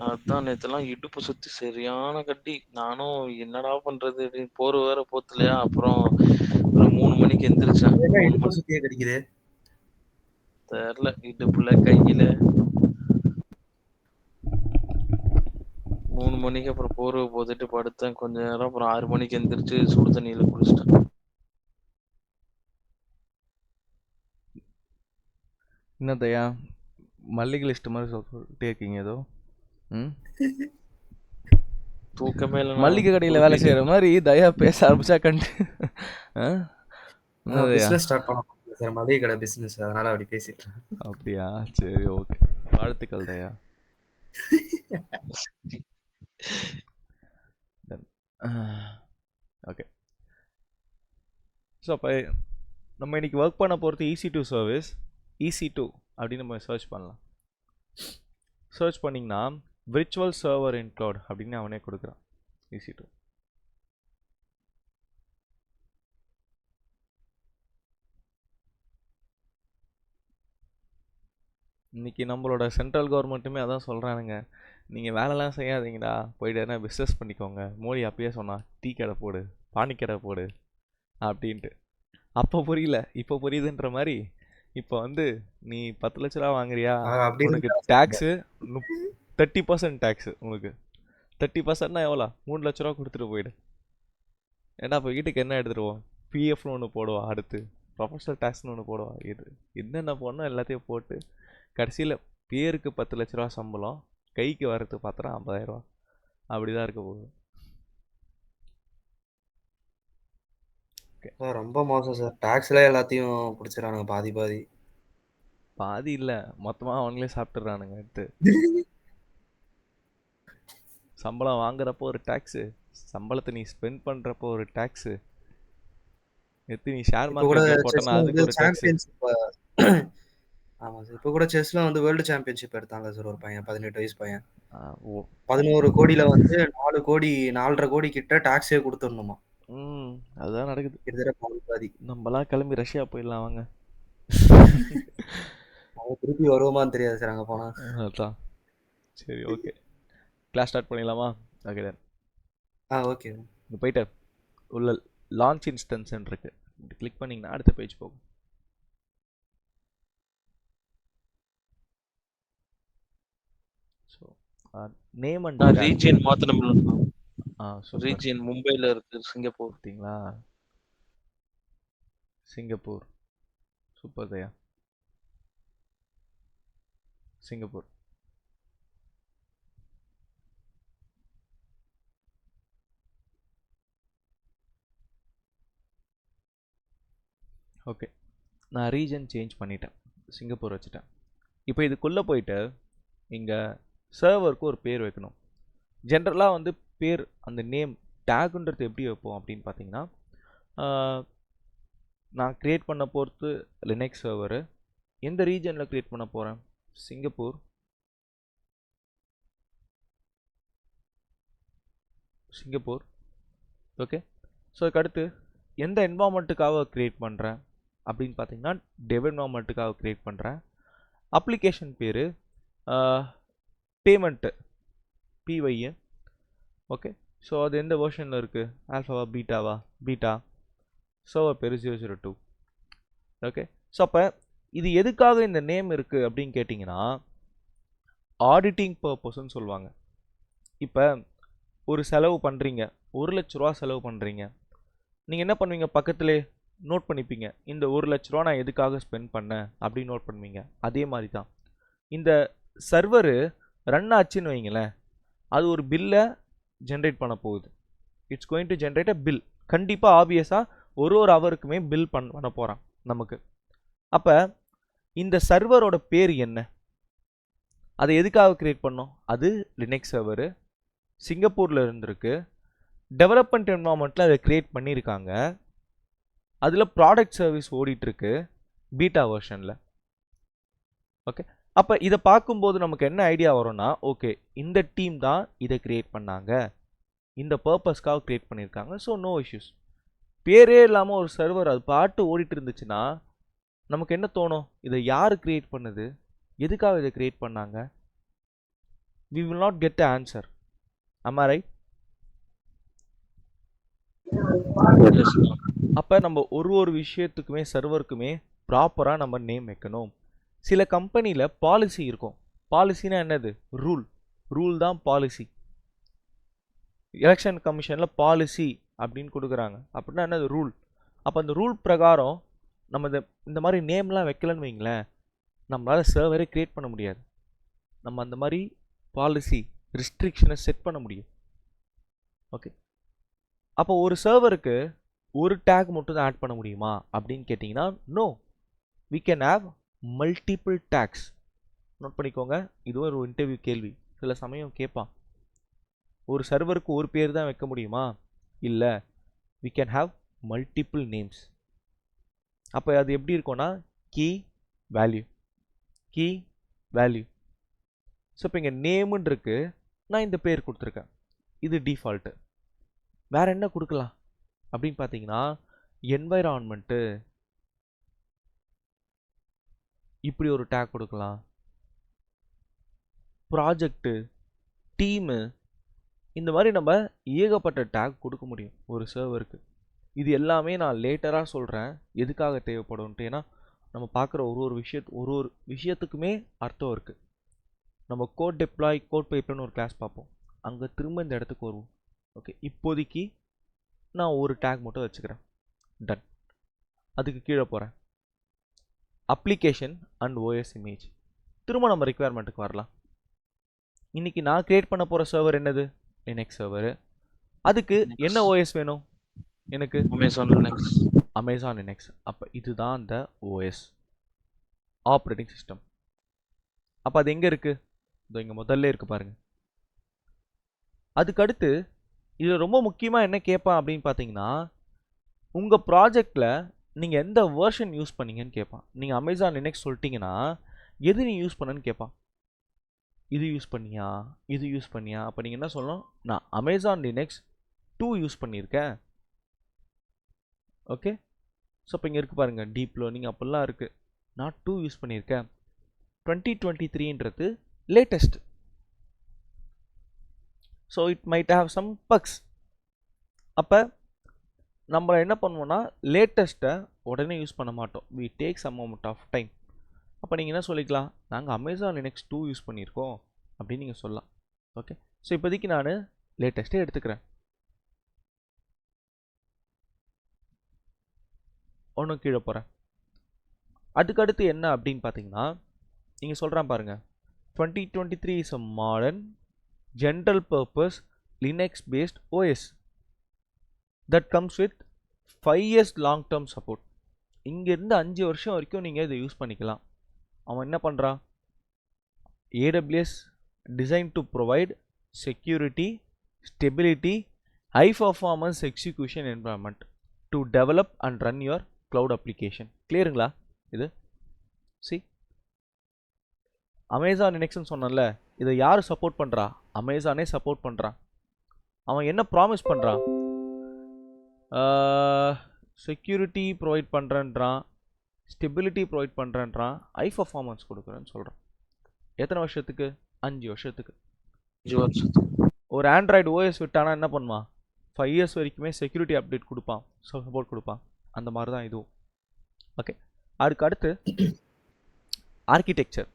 அதான் நேத்தெல்லாம் இடுப்பு சுத்தி சரியான கட்டி. நானும் என்னடா பண்றது அப்படின்னு போர்வை வேற போத்தலையா. அப்புறம் ஒரு 3 மணிக்கு எந்திரிச்சேன். ஏன்னா 3 இடுப்பு மணி சுத்தியே கடிக்குது. தெரியல, இடுப்புல கையில 3 மணிக்கு அப்புறம் போர்வை போத்திட்டு படுத்தேன் கொஞ்ச நேரம். அப்புறம் 6 மணிக்கு எந்திரிச்சு சுடு தண்ணியில குளிச்சிட்டேன். என்ன தயா மல்லிகை லிஸ்ட் மாதிரி சொல்லிட்டே இருக்கீங்க ஏதோ? ம் தூக்கமே இல்லைனா மல்லிகை கடையில் புது வேலை பிஜி செய்கிற மாதிரி தயா பேச ஆரம்பிச்சா கண்டு. என்ன தயா? பிசினஸ் ஸ்டார்ட் பண்ண சார், மளிகை கடை பிசினஸ், அதனால அப்படி பேசிட்டு இருக்கேன். அப்படியா? சரி, ஓகே. வாழ்த்துக்கள் தயா. ஓகே. ஸோ அப்போ நம்ம இன்னைக்கு ஒர்க் பண்ண போகிறது EC2 சர்வீஸ். EC2 அப்படின்னு நம்ம சர்ச் பண்ணலாம். சர்ச் பண்ணிங்கன்னா விர்ச்சுவல் சர்வர் இன் க்ளவுட் அப்படின்னு அவனே கொடுக்குறான். EC2 இன்றைக்கி நம்மளோட சென்ட்ரல் கவர்மெண்ட்டுமே அதான் சொல்கிறானுங்க, நீங்கள் வேலைலாம் செய்யாதீங்கடா, போய்ட்டு எதனா பிஸ்னஸ் பண்ணிக்கோங்க. மோடி அப்பயே சொன்னா டீ கடை போடு, பானி கடை போடு அப்படின்ட்டு. அப்போ புரியல, இப்போ புரியுதுன்ற மாதிரி. இப்போ வந்து நீ 10 லட்ச ரூபா வாங்குறியா, அப்படி உனக்கு இருந்தா டேக்ஸு 30% டேக்ஸு. உனக்கு 30%னா எவ்வளோ? 3 லட்ச ரூபா கொடுத்துட்டு போயிடு. ஏன்னா இப்போ வீட்டுக்கு என்ன எடுத்துருவோம்? பிஎஃப்னு ஒன்று போடுவா, அடுத்து ப்ரொஃபஷனல் டேக்ஸ்னு ஒன்று போடுவா. என்னென்ன போடணும் எல்லாத்தையும் போட்டு கடைசியில் பேருக்கு 10 லட்ச ரூபா சம்பளம், கைக்கு வரது பார்த்தா 50,000 ரூபா. அப்படி தான் இருக்க போகுது. சார் ரொம்ப மோசம் சார். டாக்ஸ்ல எல்லாத்தையும் பிடிச்சிடறானுங்க பாதி பாதி. பாதி இல்லை, மொத்தமாக அவங்களே சாப்பிட்றானுங்க எடுத்து. சம்பளம் வாங்குறப்போ ஒரு டேக்ஸு, சம்பளத்தை நீ ஸ்பெண்ட் பண்ணுறப்போ ஒரு டேக்ஸு, எடுத்து நீ ஷேர் இப்போ கூட மார்க்கெட்டில் போட்டோன்னா செஸ்ல அதுக்கு வந்து ஒரு டேக்ஸு. சாம்பியன்ஷிப். ஆமா சார், இப்போ கூட செஸ்ல வந்து வேர்ல்டு சாம்பியன்ஷிப் எடுத்தாங்க சார் ஒரு பையன், 18 வயசு பையன். ஓ 11 கோடியில வந்து 4 கோடி 4.5 கோடி கிட்ட டாக்ஸே கொடுத்துடணுமா. அதுதான் நடக்குது. கிட்டத்தட்ட பாதி பாதி. நம்மளாம் கிளம்பி ரஷ்யா போயிடலாம் வாங்க. அவங்க திருப்பி வருவோமான்னு தெரியாது சார் அங்கே போனா. அதான். சரி, ஓகே. கிளாஸ் ஸ்டார்ட் பண்ணிடலாமா? Okay done. ஓகே. இங்கே போயிட்டு உள்ள லான்ச் இன்ஸ்டன்ஸ்ன்னு இருக்கு, கிளிக் பண்ணிங்கன்னா அடுத்த பேஜ் போகும். ஸோ நேம் அண்ட் ரீஜியன் மாத்தணும். சூப்பர். ரீஜியன் மும்பைல இருக்கு, சிங்கப்பூர். பார்த்தீங்களா? சிங்கப்பூர். சூப்பர் தயா. சிங்கப்பூர். ஓகே, நான் ரீஜன் சேஞ்ச் பண்ணிட்டேன், சிங்கப்பூர் வச்சுட்டேன். இப்போ இதுக்குள்ளே போயிட்டு இங்கே சர்வருக்கு ஒரு பேர் வைக்கணும். ஜென்ரலாக வந்து பேர், அந்த நேம் டேகுன்றது எப்படி வைப்போம் அப்படின்னு பார்த்தீங்கன்னா, நான் க்ரியேட் பண்ண போகிறது லினக்ஸ் சர்வரு. எந்த ரீஜனில் க்ரியேட் பண்ண போகிறேன்? சிங்கப்பூர். சிங்கப்பூர். ஓகே. ஸோ அதுக்கடுத்து எந்த என்வாமெண்ட்டுக்காக க்ரியேட் பண்ணுறேன் அப்படின்னு பார்த்தீங்கன்னா, டெவ் என்வாமெண்ட்டுக்காக க்ரியேட் பண்ணுறேன். அப்ளிகேஷன் பேர் பேமெண்ட்டு பிஒய். ஓகே, ஸோ அது எந்த வெர்ஷனில் இருக்குது? ஆல்ஃபாவா பீட்டாவா? பீட்டா. சர்வர் பேர் 002. ஓகே, ஸோ அப்போ இது எதுக்காக இந்த நேம் இருக்குது அப்படின்னு கேட்டிங்கன்னா ஆடிட்டிங் பர்பஸ்ன்னு சொல்லுவாங்க. இப்போ ஒரு செலவு பண்ணுறீங்க, 1,00,000 ரூபா செலவு பண்ணுறீங்க, நீங்கள் என்ன பண்ணுவீங்க? பக்கத்துலேயே நோட் பண்ணிப்பீங்க, இந்த 1,00,000 ரூபா நான் எதுக்காக ஸ்பெண்ட் பண்ணேன் அப்படின்னு நோட் பண்ணுவீங்க. அதே மாதிரி தான் இந்த சர்வரு ரன் ஆச்சுன்னு வைங்களேன், அது ஒரு பில்லை ஜென்ரேட் பண்ண போகுது. It's going to generate a bill. கண்டிப்பாக ஆப்வியஸாக ஒரு ஹவருக்குமே பில் பண்ண போகிறான் நமக்கு. அப்போ இந்த சர்வரோட பேர் என்ன? அதை எதுக்காக கிரியேட் பண்ணோம்? அது லினக்ஸ் சர்வரு, சிங்கப்பூரில் இருந்திருக்கு, டெவலப்மெண்ட் என்வரான்மெண்ட்டில் அதை கிரியேட் பண்ணியிருக்காங்க, அதில் ப்ராடக்ட் சர்வீஸ் ஓடிட்டுருக்கு பீட்டா வெர்ஷனில். ஓகே, அப்போ இதை பார்க்கும்போது நமக்கு என்ன ஐடியா வரும்னா, ஓகே இந்த டீம் தான் இதை கிரியேட் பண்ணாங்க, இந்த பர்பஸ்க்காக கிரியேட் பண்ணியிருக்காங்க, ஸோ நோ இஷ்யூஸ். பேரே இல்லாமல் ஒரு சர்வர் அது பாட்டு ஓடிட்டு இருந்துச்சுன்னா நமக்கு என்ன தோணும்? இதை யார் கிரியேட் பண்ணுது, எதுக்காக இதை கிரியேட் பண்ணாங்க? we will not get the answer. am I right? அப்போ நம்ம ஒரு விஷயத்துக்குமே சர்வருக்குமே ப்ராப்பராக நம்ம நேம் வைக்கணும். சில கம்பெனியில் பாலிசி இருக்கும். பாலிசினா என்னது? ரூல் தான் பாலிசி. எலெக்ஷன் கமிஷனில் பாலிசி அப்படின்னு கொடுக்குறாங்க, அப்படின்னா என்னது? ரூல். அப்போ அந்த ரூல் பிரகாரம் நம்ம இந்த மாதிரி நேம்லாம் வைக்கலன்னு வைங்களேன், நம்மளால் சர்வரே க்ரியேட் பண்ண முடியாது. நம்ம அந்த மாதிரி பாலிசி ரெஸ்ட்ரிக்ஷனை செட் பண்ண முடியும். ஓகே, அப்போ ஒரு சர்வருக்கு ஒரு டேக் மட்டும் தான் ஆட் பண்ண முடியுமா அப்படின்னு கேட்டிங்கன்னா no, we can have multiple tags. Note பண்ணிக்கோங்க, இது ஒரு இன்டர்வியூ கேள்வி, சில சமயம் கேட்பான். ஒரு சர்வருக்கு ஒரு பேர் தான் வைக்க முடியுமா? இல்லை, we can have multiple names. அப்போ அது எப்படி இருக்கும்னா கீ வேல்யூ. ஸோ இப்போ இங்கே நேமுன்னு இருக்கு, நான் இந்த பேர் கொடுத்துருக்கேன், இது டிஃபால்ட்டு. வேற என்ன கொடுக்கலாம் அப்படின்னு பார்த்தீங்கன்னா என்வைரான்மெண்ட்டு, இப்படி ஒரு டேக் கொடுக்கலாம். ப்ராஜெக்ட்டு, டீமு, இந்த மாதிரி நம்ம ஏகப்பட்ட டேக் கொடுக்க முடியும் ஒரு சர்வருக்கு. இது எல்லாமே நான் லேட்டராக சொல்கிறேன் எதுக்காக தேவைப்படும்ட்டு. ஏன்னா நம்ம பார்க்குற ஒரு விஷயத்துக்குமே அர்த்தம் இருக்குது. நம்ம கோட் டெப்ளாய், கோட் பைப்லைன் ஒரு கிளாஸ் பார்ப்போம், அங்கே திரும்ப இந்த இடத்துக்கு வருவோம். ஓகே, இப்போதைக்கு நான் ஒரு டேக் மட்டும் வச்சுக்கிறேன். டன். அதுக்கு கீழே போகிறேன், அப்ளிகேஷன் அண்ட் ஓஎஸ் இமேஜ். திரும்ப நம்ம ரிக்குவயர்மெண்ட்டுக்கு வரலாம். இன்றைக்கி நான் க்ரியேட் பண்ண போகிற சர்வர் என்னது? Linux server. அதுக்கு என்ன ஓஎஸ் வேணும் எனக்கு? Amazon Linux. அப்போ இதுதான் அந்த ஓஎஸ், ஆப்ரேட்டிங் சிஸ்டம். அப்போ அது எங்கே இருக்குது? இதோ இங்கே முதல்ல இருக்குது பாருங்கள். அதுக்கடுத்து இதில் ரொம்ப முக்கியமாக என்ன கேட்பான் அப்படின்னு பார்த்தீங்கன்னா, உங்கள் ப்ராஜெக்டில் நீங்கள் எந்த வேர்ஷன் யூஸ் பண்ணீங்கன்னு கேட்பான். நீங்கள் அமேசான் லினக்ஸ் சொல்லிட்டீங்கன்னா எது நீ யூஸ் பண்ணன்னு கேட்பான். இது யூஸ் பண்ணியா? அப்போ நீங்கள் என்ன சொல்லணும்? நான் அமேசான் லினக்ஸ் 2 யூஸ் பண்ணியிருக்கேன். ஓகே, ஸோ இப்போ இங்கே இருக்குது பாருங்கள், டீப் லேர்னிங் அப்படிலாம் இருக்குது. நான் 2 யூஸ் பண்ணியிருக்கேன். 2023ன்றது latest. So it might have some bugs. அப்போ நம்ம என்ன பண்ணுவோம்னா லேட்டஸ்ட்டை உடனே யூஸ் பண்ண மாட்டோம், we take some amount of time. அப்போ நீங்கள் என்ன சொல்லிக்கலாம்? நாங்கள் அமேசான் லினக்ஸ் 2 யூஸ் பண்ணியிருக்கோம் அப்படின்னு நீங்கள் சொல்லலாம். ஓகே, ஸோ இப்போதைக்கு நான் லேட்டஸ்ட்டே எடுத்துக்கிறேன். ஒன்றும் கீழே போகிறேன். அதுக்கடுத்து என்ன அப்படின்னு பார்த்தீங்கன்னா, நீங்கள் சொல்கிறான் பாருங்கள், 2023 is a modern general purpose Linux based OS that comes with 5 years long term support. இங்கேருந்து 5 வருஷம் வரைக்கும் நீங்கள் இதை யூஸ் பண்ணிக்கலாம். அவன் என்ன பண்ணுறான்? AWS designed to provide security, stability, high performance execution environment to develop and run your cloud application. கிளியருங்களா இது? சி, அமேசான் லினக்ஸ்னு சொன்னல, இதை யார் சப்போர்ட் பண்ணுறா? அமேசானே சப்போர்ட் பண்ணுறான். அவன் என்ன ப்ராமிஸ் பண்ணுறான்? செக்யூரிட்டி ப்ரொவைட் பண்ணுறேன்றான், ஸ்டெபிலிட்டி ப்ரொவைட் பண்ணுறேன்றான், ஹை பர்ஃபார்மன்ஸ் கொடுக்குறேன்னு சொல்கிறான். எத்தனை வருஷத்துக்கு? 5 வருஷத்துக்கு. 5 வருஷத்துக்கு. ஒரு ஆண்ட்ராய்டு ஓஎஸ் விட்டானா என்ன பண்ணுவான்? 5 இயர்ஸ் வரைக்குமே செக்யூரிட்டி அப்டேட் கொடுப்பான், சப்போர்ட் கொடுப்பான். அந்த மாதிரி தான் இதுவும். ஓகே, அதுக்கு அடுத்து ஆர்கிடெக்சர்.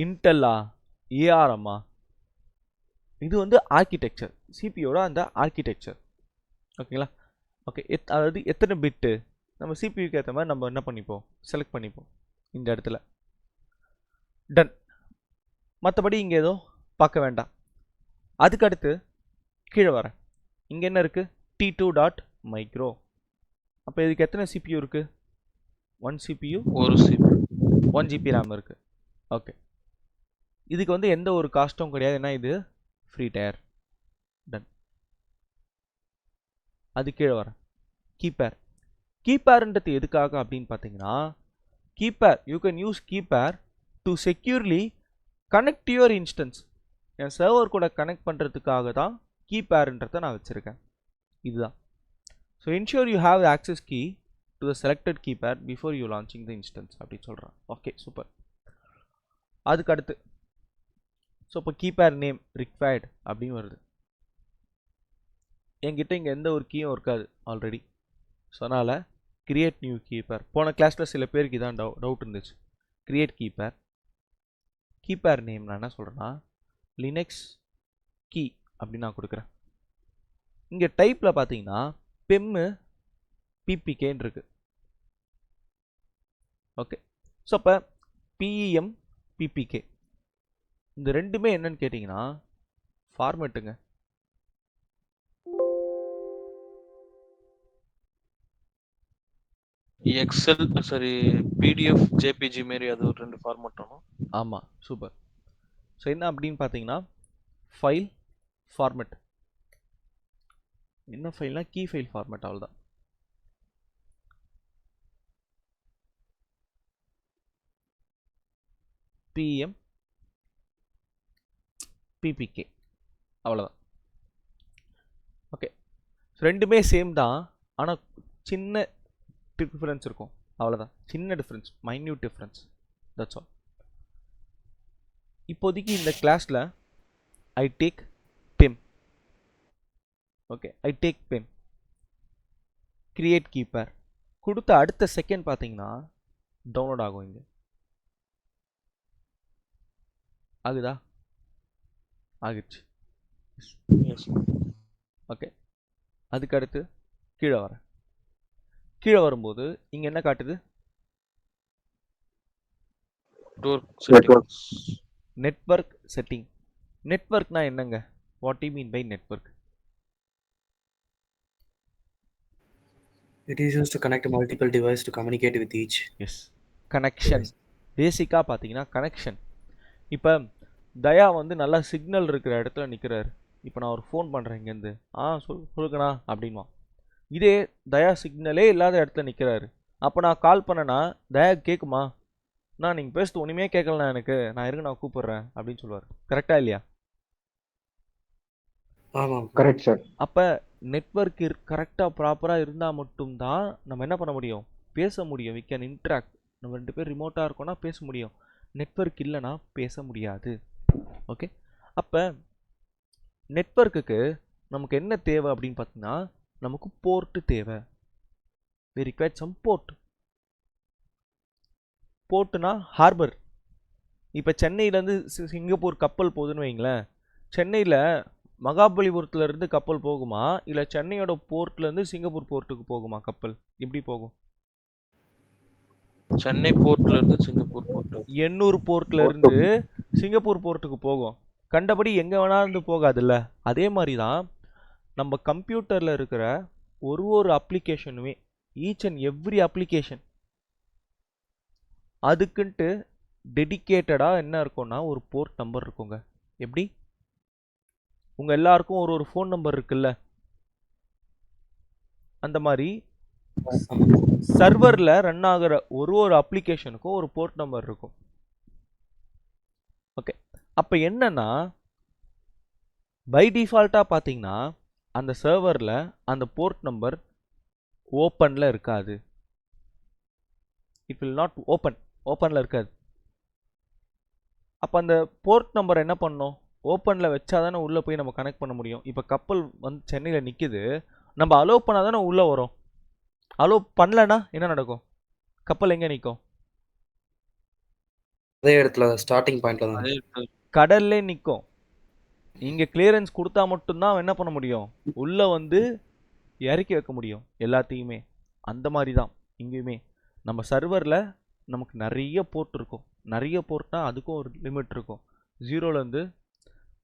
இன்டெல்லா, ஏஆர்எம்மா, இது வந்து ஆர்கிடெக்சர், சிபியோட அந்த ஆர்கிடெக்சர். ஓகேங்களா? ஓகே, அதாவது எத்தனை பிட்டு நம்ம சிபியூக்கு ஏற்ற மாதிரி நம்ம என்ன பண்ணிப்போம், செலக்ட் பண்ணிப்போம் இந்த இடத்துல. டன். மற்றபடி இங்கே எதுவும் பார்க்க வேண்டாம். அதுக்கு அடுத்து கீழே வரேன். இங்கே என்ன இருக்குது? T2.micro. அப்போ இதுக்கு எத்தனை சிபியூ இருக்குது? 1 சிபியூ, 1 CPU. 1 GB ரேம் இருக்குது. ஓகே, இதுக்கு வந்து எந்த ஒரு காஸ்ட்டும் கிடையாது, ஏன்னா இது ஃப்ரீ டயர். டன். அது கீழே வரேன். கீப்பேர். கீப்பேர்ன்றது எதுக்காக அப்படின்னு பார்த்தீங்கன்னா, key pair you can use key pair to securely connect your instance. என் சர்வர் கூட கனெக்ட் பண்ணுறதுக்காக தான் கீப்பேர்ன்றதை நான் வச்சுருக்கேன். இதுதான். So ensure you have access key to the selected key pair before you launching the instance அப்படின்னு சொல்கிறேன். Okay, super. அதுக்கு அடுத்து ஸோ இப்போ கீப்பேர் நேம் ரிக்வயர்டு அப்படின்னு வருது. என்கிட்ட இங்கே எந்த ஒரு கீயும் இருக்காது ஆல்ரெடி. ஸோ அதனால் கிரியேட் நியூ கீப்பேர். போன கிளாஸில் சில பேருக்கு இதான் டவுட் இருந்துச்சு. கிரியேட் கீப்பேர். கீப்பேர் நேம் நான் என்ன சொல்கிறேன்னா லினக்ஸ் கீ அப்படின்னு நான் கொடுக்குறேன். இங்கே டைப்பில் பார்த்தீங்கன்னா பெம்மு பிபிகேன்னு இருக்குது. ஓகே, ஸோ அப்போ பிஇஎம் பிபிகே இந்த ரெண்டுமே என்னன்னு கேட்டிங்கன்னா ஃபார்மேட்டுங்க. எக்ஸல் சாரி பிடிஎஃப் ஜேபிஜி மாரி அது ஒரு 2 ஃபார்மேட் ஆகும். ஆமாம், சூப்பர். ஸோ என்ன அப்படின்னு பார்த்தீங்கன்னா ஃபைல் ஃபார்மேட். என்ன ஃபைல்னா கீ ஃபைல் ஃபார்மேட், அவ்வளோதான். பிஎம் பிபிகே அவ்வளோதான். ஓகே, ரெண்டுமே சேம் தான், ஆனால் சின்ன டிஃப்ரென்ஸ் இருக்கும், அவ்வளோதான். சின்ன difference, minute difference, that's all. இப்போதைக்கு இந்த கிளாஸில் I take PEM. Okay, I take PEM. Create key pair கொடுத்த அடுத்த செகண்ட் பார்த்தீங்கன்னா டவுன்லோட் ஆகும். இங்கே ஆகுதா? ஆகிடுச்சு. ஓகே, அதுக்கு அடுத்து கீழே வரேன். கீழே வரும்போது இங்கே என்ன காட்டுது? Network setting. நெட்வொர்க்னா என்னங்க? What you mean by network? It is used to connect multiple devices to communicate with each. Yes, connection. பேசிக்காக பார்த்தீங்கன்னா கனெக்ஷன். இப்போ தயா வந்து நல்லா சிக்னல் இருக்கிற இடத்துல நிற்கிறாரு. இப்போ நான் ஒரு ஃபோன் பண்ணுறேன் இங்கேருந்து, சொல்லுங்கண்ணா அப்படின்வான். இதே தயா சிக்னலே இல்லாத இடத்துல நிற்கிறாரு. அப்போ நான் கால் பண்ணேன்னா தயா கேட்குமா? நான் நீங்கள் பேசுறது ஒன்றுமே கேட்கலண்ணா எனக்கு, நான் இருங்க நான் கூப்பிட்றேன் அப்படின்னு சொல்லுவார். கரெக்டா இல்லையா? ஆமாம், கரெக்ட் சார். அப்போ நெட்வொர்க் கரெக்டாக ப்ராப்பராக இருந்தால் மட்டும்தான் நம்ம என்ன பண்ண முடியும், பேச முடியும். We can interact. நம்ம 2 பேர் ரிமோட்டாக இருக்கோன்னா பேச முடியும். நெட்வொர்க் இல்லைன்னா பேச முடியாது. ஓகே, அப்போ நெட்வொர்க்குக்கு நமக்கு என்ன தேவை அப்படின்னு பார்த்தீங்கன்னா நமக்கு போர்ட்டு தேவை. we require some port. போர்ட்டுனா ஹார்பர். இப்போ சென்னையிலேருந்து சிங்கப்பூர் கப்பல் போகுதுன்னு வைங்களேன். சென்னையில் மகாபலிபுரத்துலேருந்து கப்பல் போகுமா, இல்லை சென்னையோட போர்ட்லேருந்து சிங்கப்பூர் போர்ட்டுக்கு போகுமா கப்பல்? எப்படி போகும்? சென்னை போர்ட்ல இருந்து சிங்கப்பூர் போர்ட், எண்ணூர் போர்ட்ல இருந்து சிங்கப்பூர் போர்ட்டுக்கு போகும். கண்டபடி எங்கே வேணா இருந்து போகாதுல்ல. அதே மாதிரி தான் நம்ம கம்ப்யூட்டரில் இருக்கிற ஒரு அப்ளிகேஷனுமே, ஈச் அண்ட் எவ்ரி அப்ளிகேஷன் அதுக்குன்ட்டு டெடிக்கேட்டடாக என்ன இருக்கும்னா ஒரு போர்ட் நம்பர் இருக்குங்க. எப்படி? உங்கள் எல்லாருக்கும் ஒரு ஃபோன் நம்பர் இருக்குல்ல, அந்த மாதிரி சர்வரில் ரன் ஆகிற ஒரு அப்ளிகேஷனுக்கும் ஒரு போர்ட் நம்பர் இருக்கும். ஓகே, அப்போ என்னன்னா பை டிஃபால்ட்டாக பார்த்தீங்கன்னா அந்த சர்வரில் அந்த போர்ட் நம்பர் ஓப்பனில் இருக்காது. இட் வில் நாட் ஓப்பனில் இருக்காது. அப்போ அந்த போர்ட் நம்பர் என்ன பண்ணணும், ஓப்பனில் வச்சா தானே உள்ளே போய் நம்ம கனெக்ட் பண்ண முடியும். இப்போ கப்பல் வந்து சென்னையில் நிற்கிது, நம்ம அலோவ் பண்ணால் தானே உள்ளே வரும். அலோவ் பண்ணலன்னா என்ன நடக்கும், கப்பல் எங்கே நிற்கும், அதே இடத்துல ஸ்டார்டிங் பாயிண்ட்ல தான் அதே கடல்லே நிற்கும். இங்கே கிளியரன்ஸ் கொடுத்தா மட்டும்தான் என்ன பண்ண முடியும், உள்ளே வந்து இறக்கி வைக்க முடியும் எல்லாத்தையுமே. அந்த மாதிரி தான் இங்கேயுமே நம்ம சர்வரில் நமக்கு நிறைய போர்ட் இருக்கும். நிறைய போர்ட்னா அதுக்கும் ஒரு லிமிட் இருக்கும். 0லேருந்து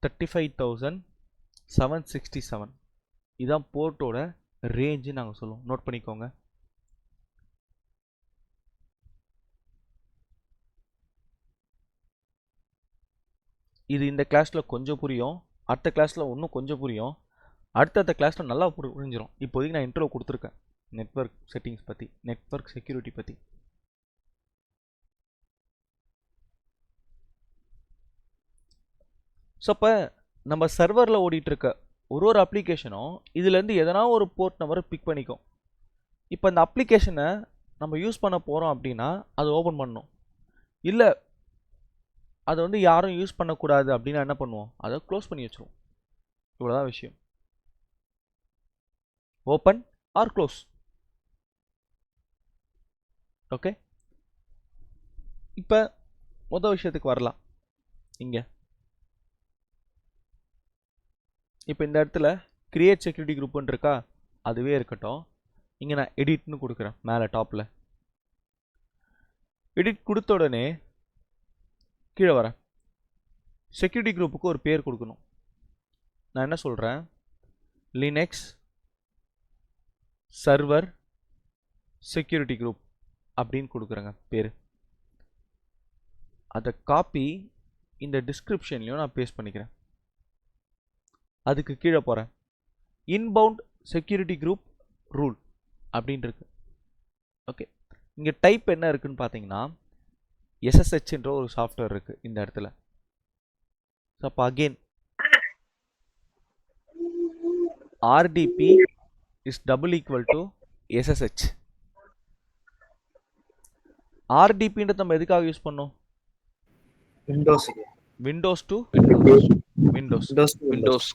35,767 இதான் போர்ட்டோட ரேஞ்சு நாங்கள் சொல்லுவோம். நோட் பண்ணிக்கோங்க. இது இந்த கிளாஸில் கொஞ்சம் புரியும், அடுத்த கிளாஸில் இன்னும் கொஞ்சம் புரியும், அடுத்தடுத்த கிளாஸில் நல்லா புரிஞ்சிடும். இப்போதைக்கு நான் இன்ட்ரோ கொடுத்துருக்கேன் நெட்வொர்க் செட்டிங்ஸ் பற்றி, நெட்வொர்க் செக்யூரிட்டி பற்றி. ஸோ அப்போ நம்ம சர்வரில் ஓடிட்டுருக்க ஒரு அப்ளிகேஷனும் இதுலேருந்து எதனா ஒரு போர்ட் நம்பரை பிக் பண்ணிக்கும். இப்போ இந்த அப்ளிகேஷனை நம்ம யூஸ் பண்ண போகிறோம் அப்படின்னா அதை ஓப்பன் பண்ணணும். இல்லை அதை வந்து யாரும் யூஸ் பண்ணக்கூடாது அப்படின்னா என்ன பண்ணுவோம், அதை க்ளோஸ் பண்ணி வச்சுருவோம். இவ்வளோதான் விஷயம். Open or close. ஓகே, இப்போ மொதல் விஷயத்துக்கு வரலாம். இங்கே இப்போ இந்த இடத்துல கிரியேட் செக்யூரிட்டி குரூப்னு இருக்கா, அதுவே இருக்கட்டும். இங்கே நான் எடிட்னு கொடுக்குறேன் மேலே டாப்பில். எடிட் கொடுத்த உடனே கீழே வரேன். செக்யூரிட்டி குரூப்புக்கு ஒரு பேர் கொடுக்கணும். நான் என்ன சொல்கிறேன், லினக்ஸ் சர்வர் செக்யூரிட்டி குரூப் அப்படின்னு கொடுக்குறேங்க பேர். அதை காப்பி இந்த டிஸ்கிரிப்ஷன்லையும் நான் பேஸ்ட் பண்ணிக்கிறேன். அதுக்கு கீழே போகிறேன். இன்பவுண்ட் செக்யூரிட்டி குரூப் ரூல் அப்படின்னு இருக்கு. ஓகே, இங்கே டைப் என்ன இருக்குன்னு பார்த்தீங்கன்னா எஸ்எஸ்ஹெச்ன்ற ஒரு சாஃப்ட்வேர் இருக்குது இந்த இடத்துல. ஸோ அப்போ again RDP is double equal to SSH. ஆர்டிபின்றது நம்ம எதுக்காக யூஸ் பண்ணோம், விண்டோஸ் டு விண்டோஸ்.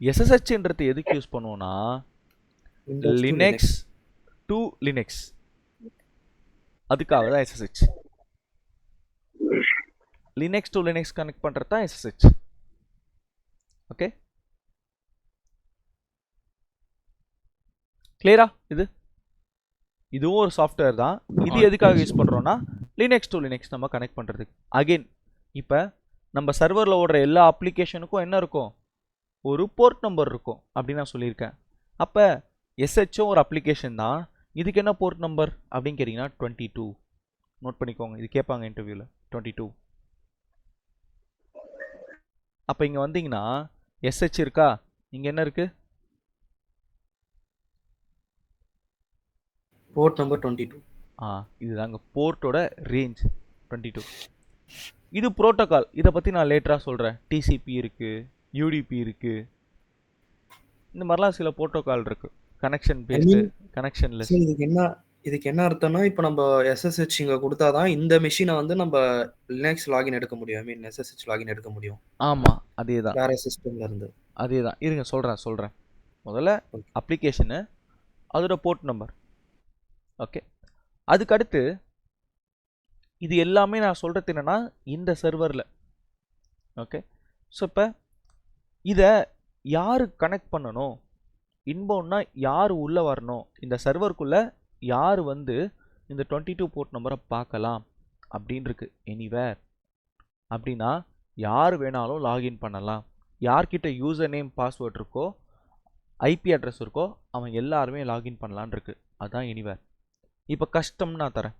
எஸ்எஸ்ஹெச்ன்றது எதுக்கு யூஸ் பண்ணுவோம்னா லினக்ஸ் டு லினக்ஸ், அதுக்காக தான் SSH. Linux to Linux connect பண்ணுறது தான் எஸ்எஸ்ஹெச். ஓகே, கிளியரா? இதுவும் ஒரு சாஃப்ட்வேர் தான். இது எதுக்காக யூஸ் பண்ணுறோன்னா லினக்ஸ் டு லினக்ஸ் நம்ம கனெக்ட் பண்ணுறதுக்கு. அகெயின் இப்போ நம்ம சர்வரில் ஓடுற எல்லா அப்ளிகேஷனுக்கும் என்ன இருக்கும், ஒரு போர்ட் நம்பர் இருக்கும் அப்படின்னு நான் சொல்லியிருக்கேன். அப்போ எஸ்ஹெச்சும் ஒரு அப்ளிகேஷன் தான். இதுக்கு என்ன போர்ட் நம்பர் அப்படின்னு கேட்டிங்கன்னா 22. நோட் பண்ணிக்கோங்க, இது கேட்பாங்க இன்டர்வியூவில். 22. அப்போ இங்கே வந்தீங்கன்னா எஸ்ஹெச் இருக்கா, இங்கே என்ன இருக்குது, போர்ட் நம்பர் 22. இதுதாங்க போர்ட்டோட ரேஞ்ச் 22. இது ப்ரோட்டோகால், இதை பற்றி நான் லேட்டராக சொல்கிறேன். டிசிபி இருக்குது, யூடிபி இருக்குது, இந்த மாதிரிலாம் சில ப்ரோட்டோகால் இருக்குது. Connection based, connectionless. இதுக்கு என்ன அர்த்தம்னா, இப்போ நம்ம எஸ்எஸ்ஹெச் இங்கே கொடுத்தாதான் இந்த மெஷினை வந்து நம்ம லினக்ஸ் லாகின் எடுக்க முடியும். ஐ மீன் எஸ்எஸ்ஹெச் லாகின் எடுக்க முடியும். ஆமாம், அதே தான், வேற சிஸ்டம்ல இருந்து. அதே தான். இருங்க சொல்கிறேன். முதல்ல அப்ளிகேஷனு, அதோட போர்ட் நம்பர். ஓகே, அதுக்கடுத்து இது எல்லாமே நான் சொல்கிறது என்னென்னா இந்த சர்வரில். ஓகே, ஸோ இப்போ இதை யார் கனெக்ட் பண்ணணும், இன்பவுண்ட்னா யார் உள்ளே வரணும், இந்த சர்வருக்குள்ளே யார் வந்து இந்த 22 போர்ட் நம்பரை பார்க்கலாம் அப்படின்னு இருக்கு. எனிவேர் அப்படின்னா யார் வேணாலும் லாகின் பண்ணலாம். யார்கிட்ட யூசர் நேம் பாஸ்வேர்ட் இருக்கோ, ஐபி அட்ரஸ் இருக்கோ, அவன் எல்லாருமே லாகின் பண்ணலான் இருக்கு. அதுதான் எனிவேர். இப்போ கஷ்டம் நான் தரேன்.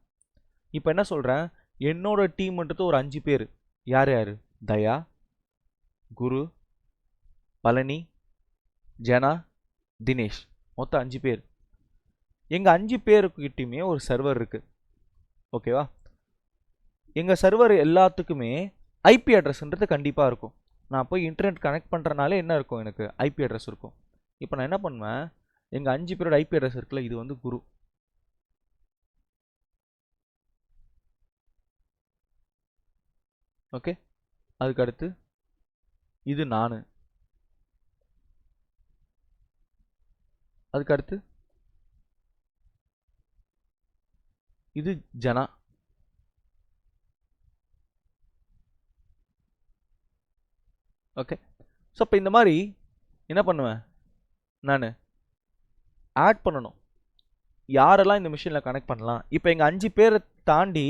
இப்போ என்ன சொல்கிறேன், என்னோட டீம்ன்றது ஒரு 5 பேர். யார் யார், தயா, குரு, பழனி, ஜனா, தினேஷ், மொத்தம் 5 பேர். எங்கள் 5 பேருக்கிட்டையுமே ஒரு சர்வர் இருக்குது. ஓகேவா? எங்கள் சர்வர் எல்லாத்துக்குமே ஐபி அட்ரஸ்ன்றது கண்டிப்பாக இருக்கும். நான் போய் இன்டர்நெட் கனெக்ட் பண்ணுறனாலே என்ன இருக்கும், எனக்கு ஐபி அட்ரஸ் இருக்கும். இப்போ நான் என்ன பண்ணுவேன், எங்கள் 5 பேரோட ஐபி அட்ரஸ் இருக்குல்ல, இது வந்து குரு. ஓகே, அதுக்கு அடுத்து இது நான், அதுக்கு அடுத்து இது ஜனா, ஓகே. ஸோ இப்போ இந்த மாதிரி என்ன பண்ணுவேன் நான், ஆட் பண்ணணும் யாரெல்லாம் இந்த மிஷினில் கனெக்ட் பண்ணலாம். இப்போ எங்கள் 5 பேரை தாண்டி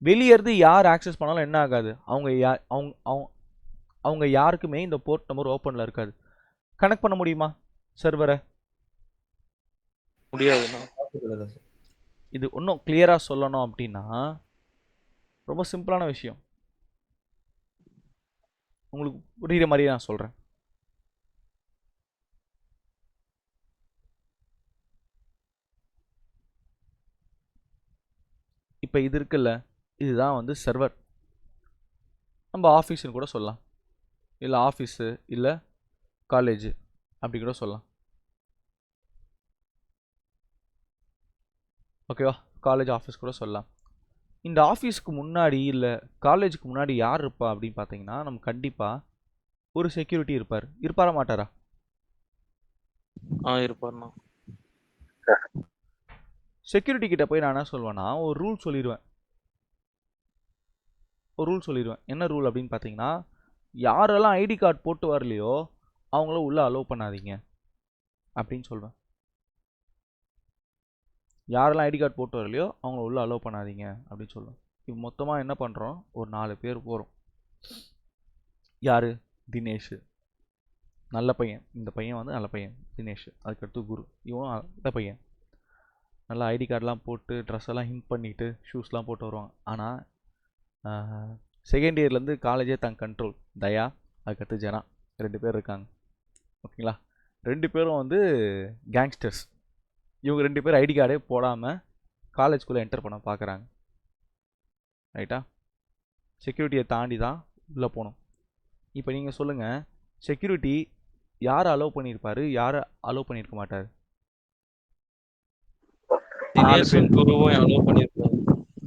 வெளியேறது யார் ஆக்சஸ் பண்ணாலும் என்ன ஆகாது, அவங்க யாருக்குமே இந்த போர்ட் நம்பர் ஓப்பனில் இருக்காது. கனெக்ட் பண்ண முடியுமா சர்வரை? முடியாதுண்ணா. இது இன்னும் கிளியராக சொல்லணும் அப்படின்னா ரொம்ப சிம்பிளான விஷயம், உங்களுக்கு புரியுற மாதிரியே நான் சொல்கிறேன். இப்போ இது இருக்குல்ல, இதுதான் வந்து சர்வர். நம்ம ஆஃபீஸ்னு கூட சொல்லலாம், இல்லை ஆஃபீஸு, இல்லை காலேஜு அப்படி கூட சொல்லலாம். ஓகேவா, காலேஜ் ஆஃபீஸ் கூட சொல்லலாம். இந்த ஆஃபீஸ்க்கு முன்னாடி இல்லை காலேஜுக்கு முன்னாடி யார் இருப்பா அப்படின்னு பார்த்தீங்கன்னா, நம்ம கண்டிப்பாக ஒரு செக்யூரிட்டி இருப்பாரா மாட்டாரா? இருப்பாருண்ணா. செக்யூரிட்டி கிட்ட போய் நான் என்ன சொல்வேன்னா, ஒரு ரூல் சொல்லிடுவேன். என்ன ரூல் அப்படின்னு பார்த்தீங்கன்னா, யாரெல்லாம் ஐடி கார்டு போட்டு வரலையோ அவங்கள உள்ளே அலோவ் பண்ணாதீங்க அப்படின்னு சொல்வேன். யாரெல்லாம் ஐடி கார்டு போட்டு வரலையோ அவங்கள உள்ளே அலோவ் பண்ணாதீங்க அப்படின்னு சொல்லுவேன். இப்போ மொத்தமாக என்ன பண்ணுறோம், ஒரு 4 பேர் போகிறோம். யார்? தினேஷ், நல்ல பையன். இந்த பையன் வந்து நல்ல பையன் தினேஷ். அதுக்கடுத்து குரு, இவனும் நல்ல பையன். நல்லா ஐடி கார்டெலாம் போட்டு ட்ரெஸ் எல்லாம் ஹிண்ட் பண்ணிவிட்டு ஷூஸ்லாம் போட்டு வருவாங்க. ஆனால் செகண்ட் இயர்லேருந்து காலேஜே தங்க கண்ட்ரோல். தயா, அதுக்கடுத்து ஜனா, 2 பேர் இருக்காங்க. ஓகேங்களா, 2 பேரும் வந்து கேங்ஸ்டர்ஸ். இவங்க 2 பேர் ஐடி கார்டே போடாமல் காலேஜ்குள்ளே என்டர் பண்ண பார்க்குறாங்க. ரைட்டா, செக்யூரிட்டியை தாண்டி தான் உள்ளே போகணும். இப்போ நீங்கள் சொல்லுங்கள், செக்யூரிட்டி யாரை அலோவ் பண்ணியிருப்பார், யாரை அலோவ் பண்ணியிருக்க மாட்டார்? தினேஷும் குருவும் அலோவ் பண்ணியிருப்பாரு.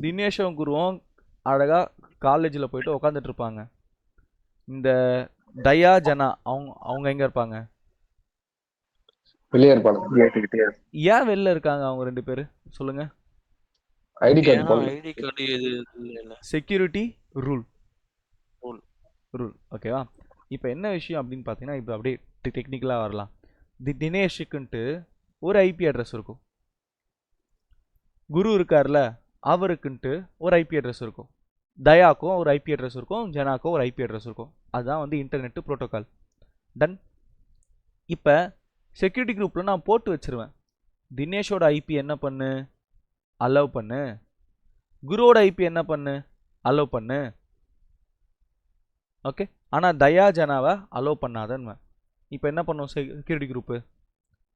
தினேஷும் குருவும் அழகாக காலேஜில் போயிட்டு உட்காந்துட்டு இருப்பாங்க. இந்த தயா ஜனா அவங்க எங்கே இருப்பாங்க? வெளியே இருப்பாங்க. ஏன் வெளில இருக்காங்க அவங்க 2 பேர் சொல்லுங்க? ஐடி கார்டு போல. ஐடி கார்டு எது இல்ல. Security rule. ரூல். ஓகேவா, இப்போ என்ன விஷயம் அப்படின்னு பார்த்தீங்கன்னா, இப்போ அப்படியே டெக்னிக்கலாக வரலாம். தினேஷுக்குன்ட்டு ஒரு ஐபி அட்ரஸ் இருக்கும். குரு இருக்கார்ல, அவருக்குன்ட்டு ஒரு ஐபி அட்ரஸ் இருக்கும். தயாக்கும் ஒரு ஐபி அட்ரஸ் இருக்கும், ஜனாக்கும் ஒரு ஐபி அட்ரஸ் இருக்கும். அதுதான் வந்து இன்டர்நெட் ப்ரோட்டோகால். டன். இப்போ செக்யூரிட்டி குரூப்பில் நான் போட்டு வச்சிருவேன், தினேஷோட ஐபி என்ன பண்ணு, அலோவ் பண்ணு. குருவோட ஐபி என்ன பண்ணு, அலோவ் பண்ணு. ஓகே, ஆனால் தயா ஜனாவை அலோவ் பண்ணாதன்னு. இப்போ என்ன பண்ணும் செக்யூரிட்டி குரூப்பு?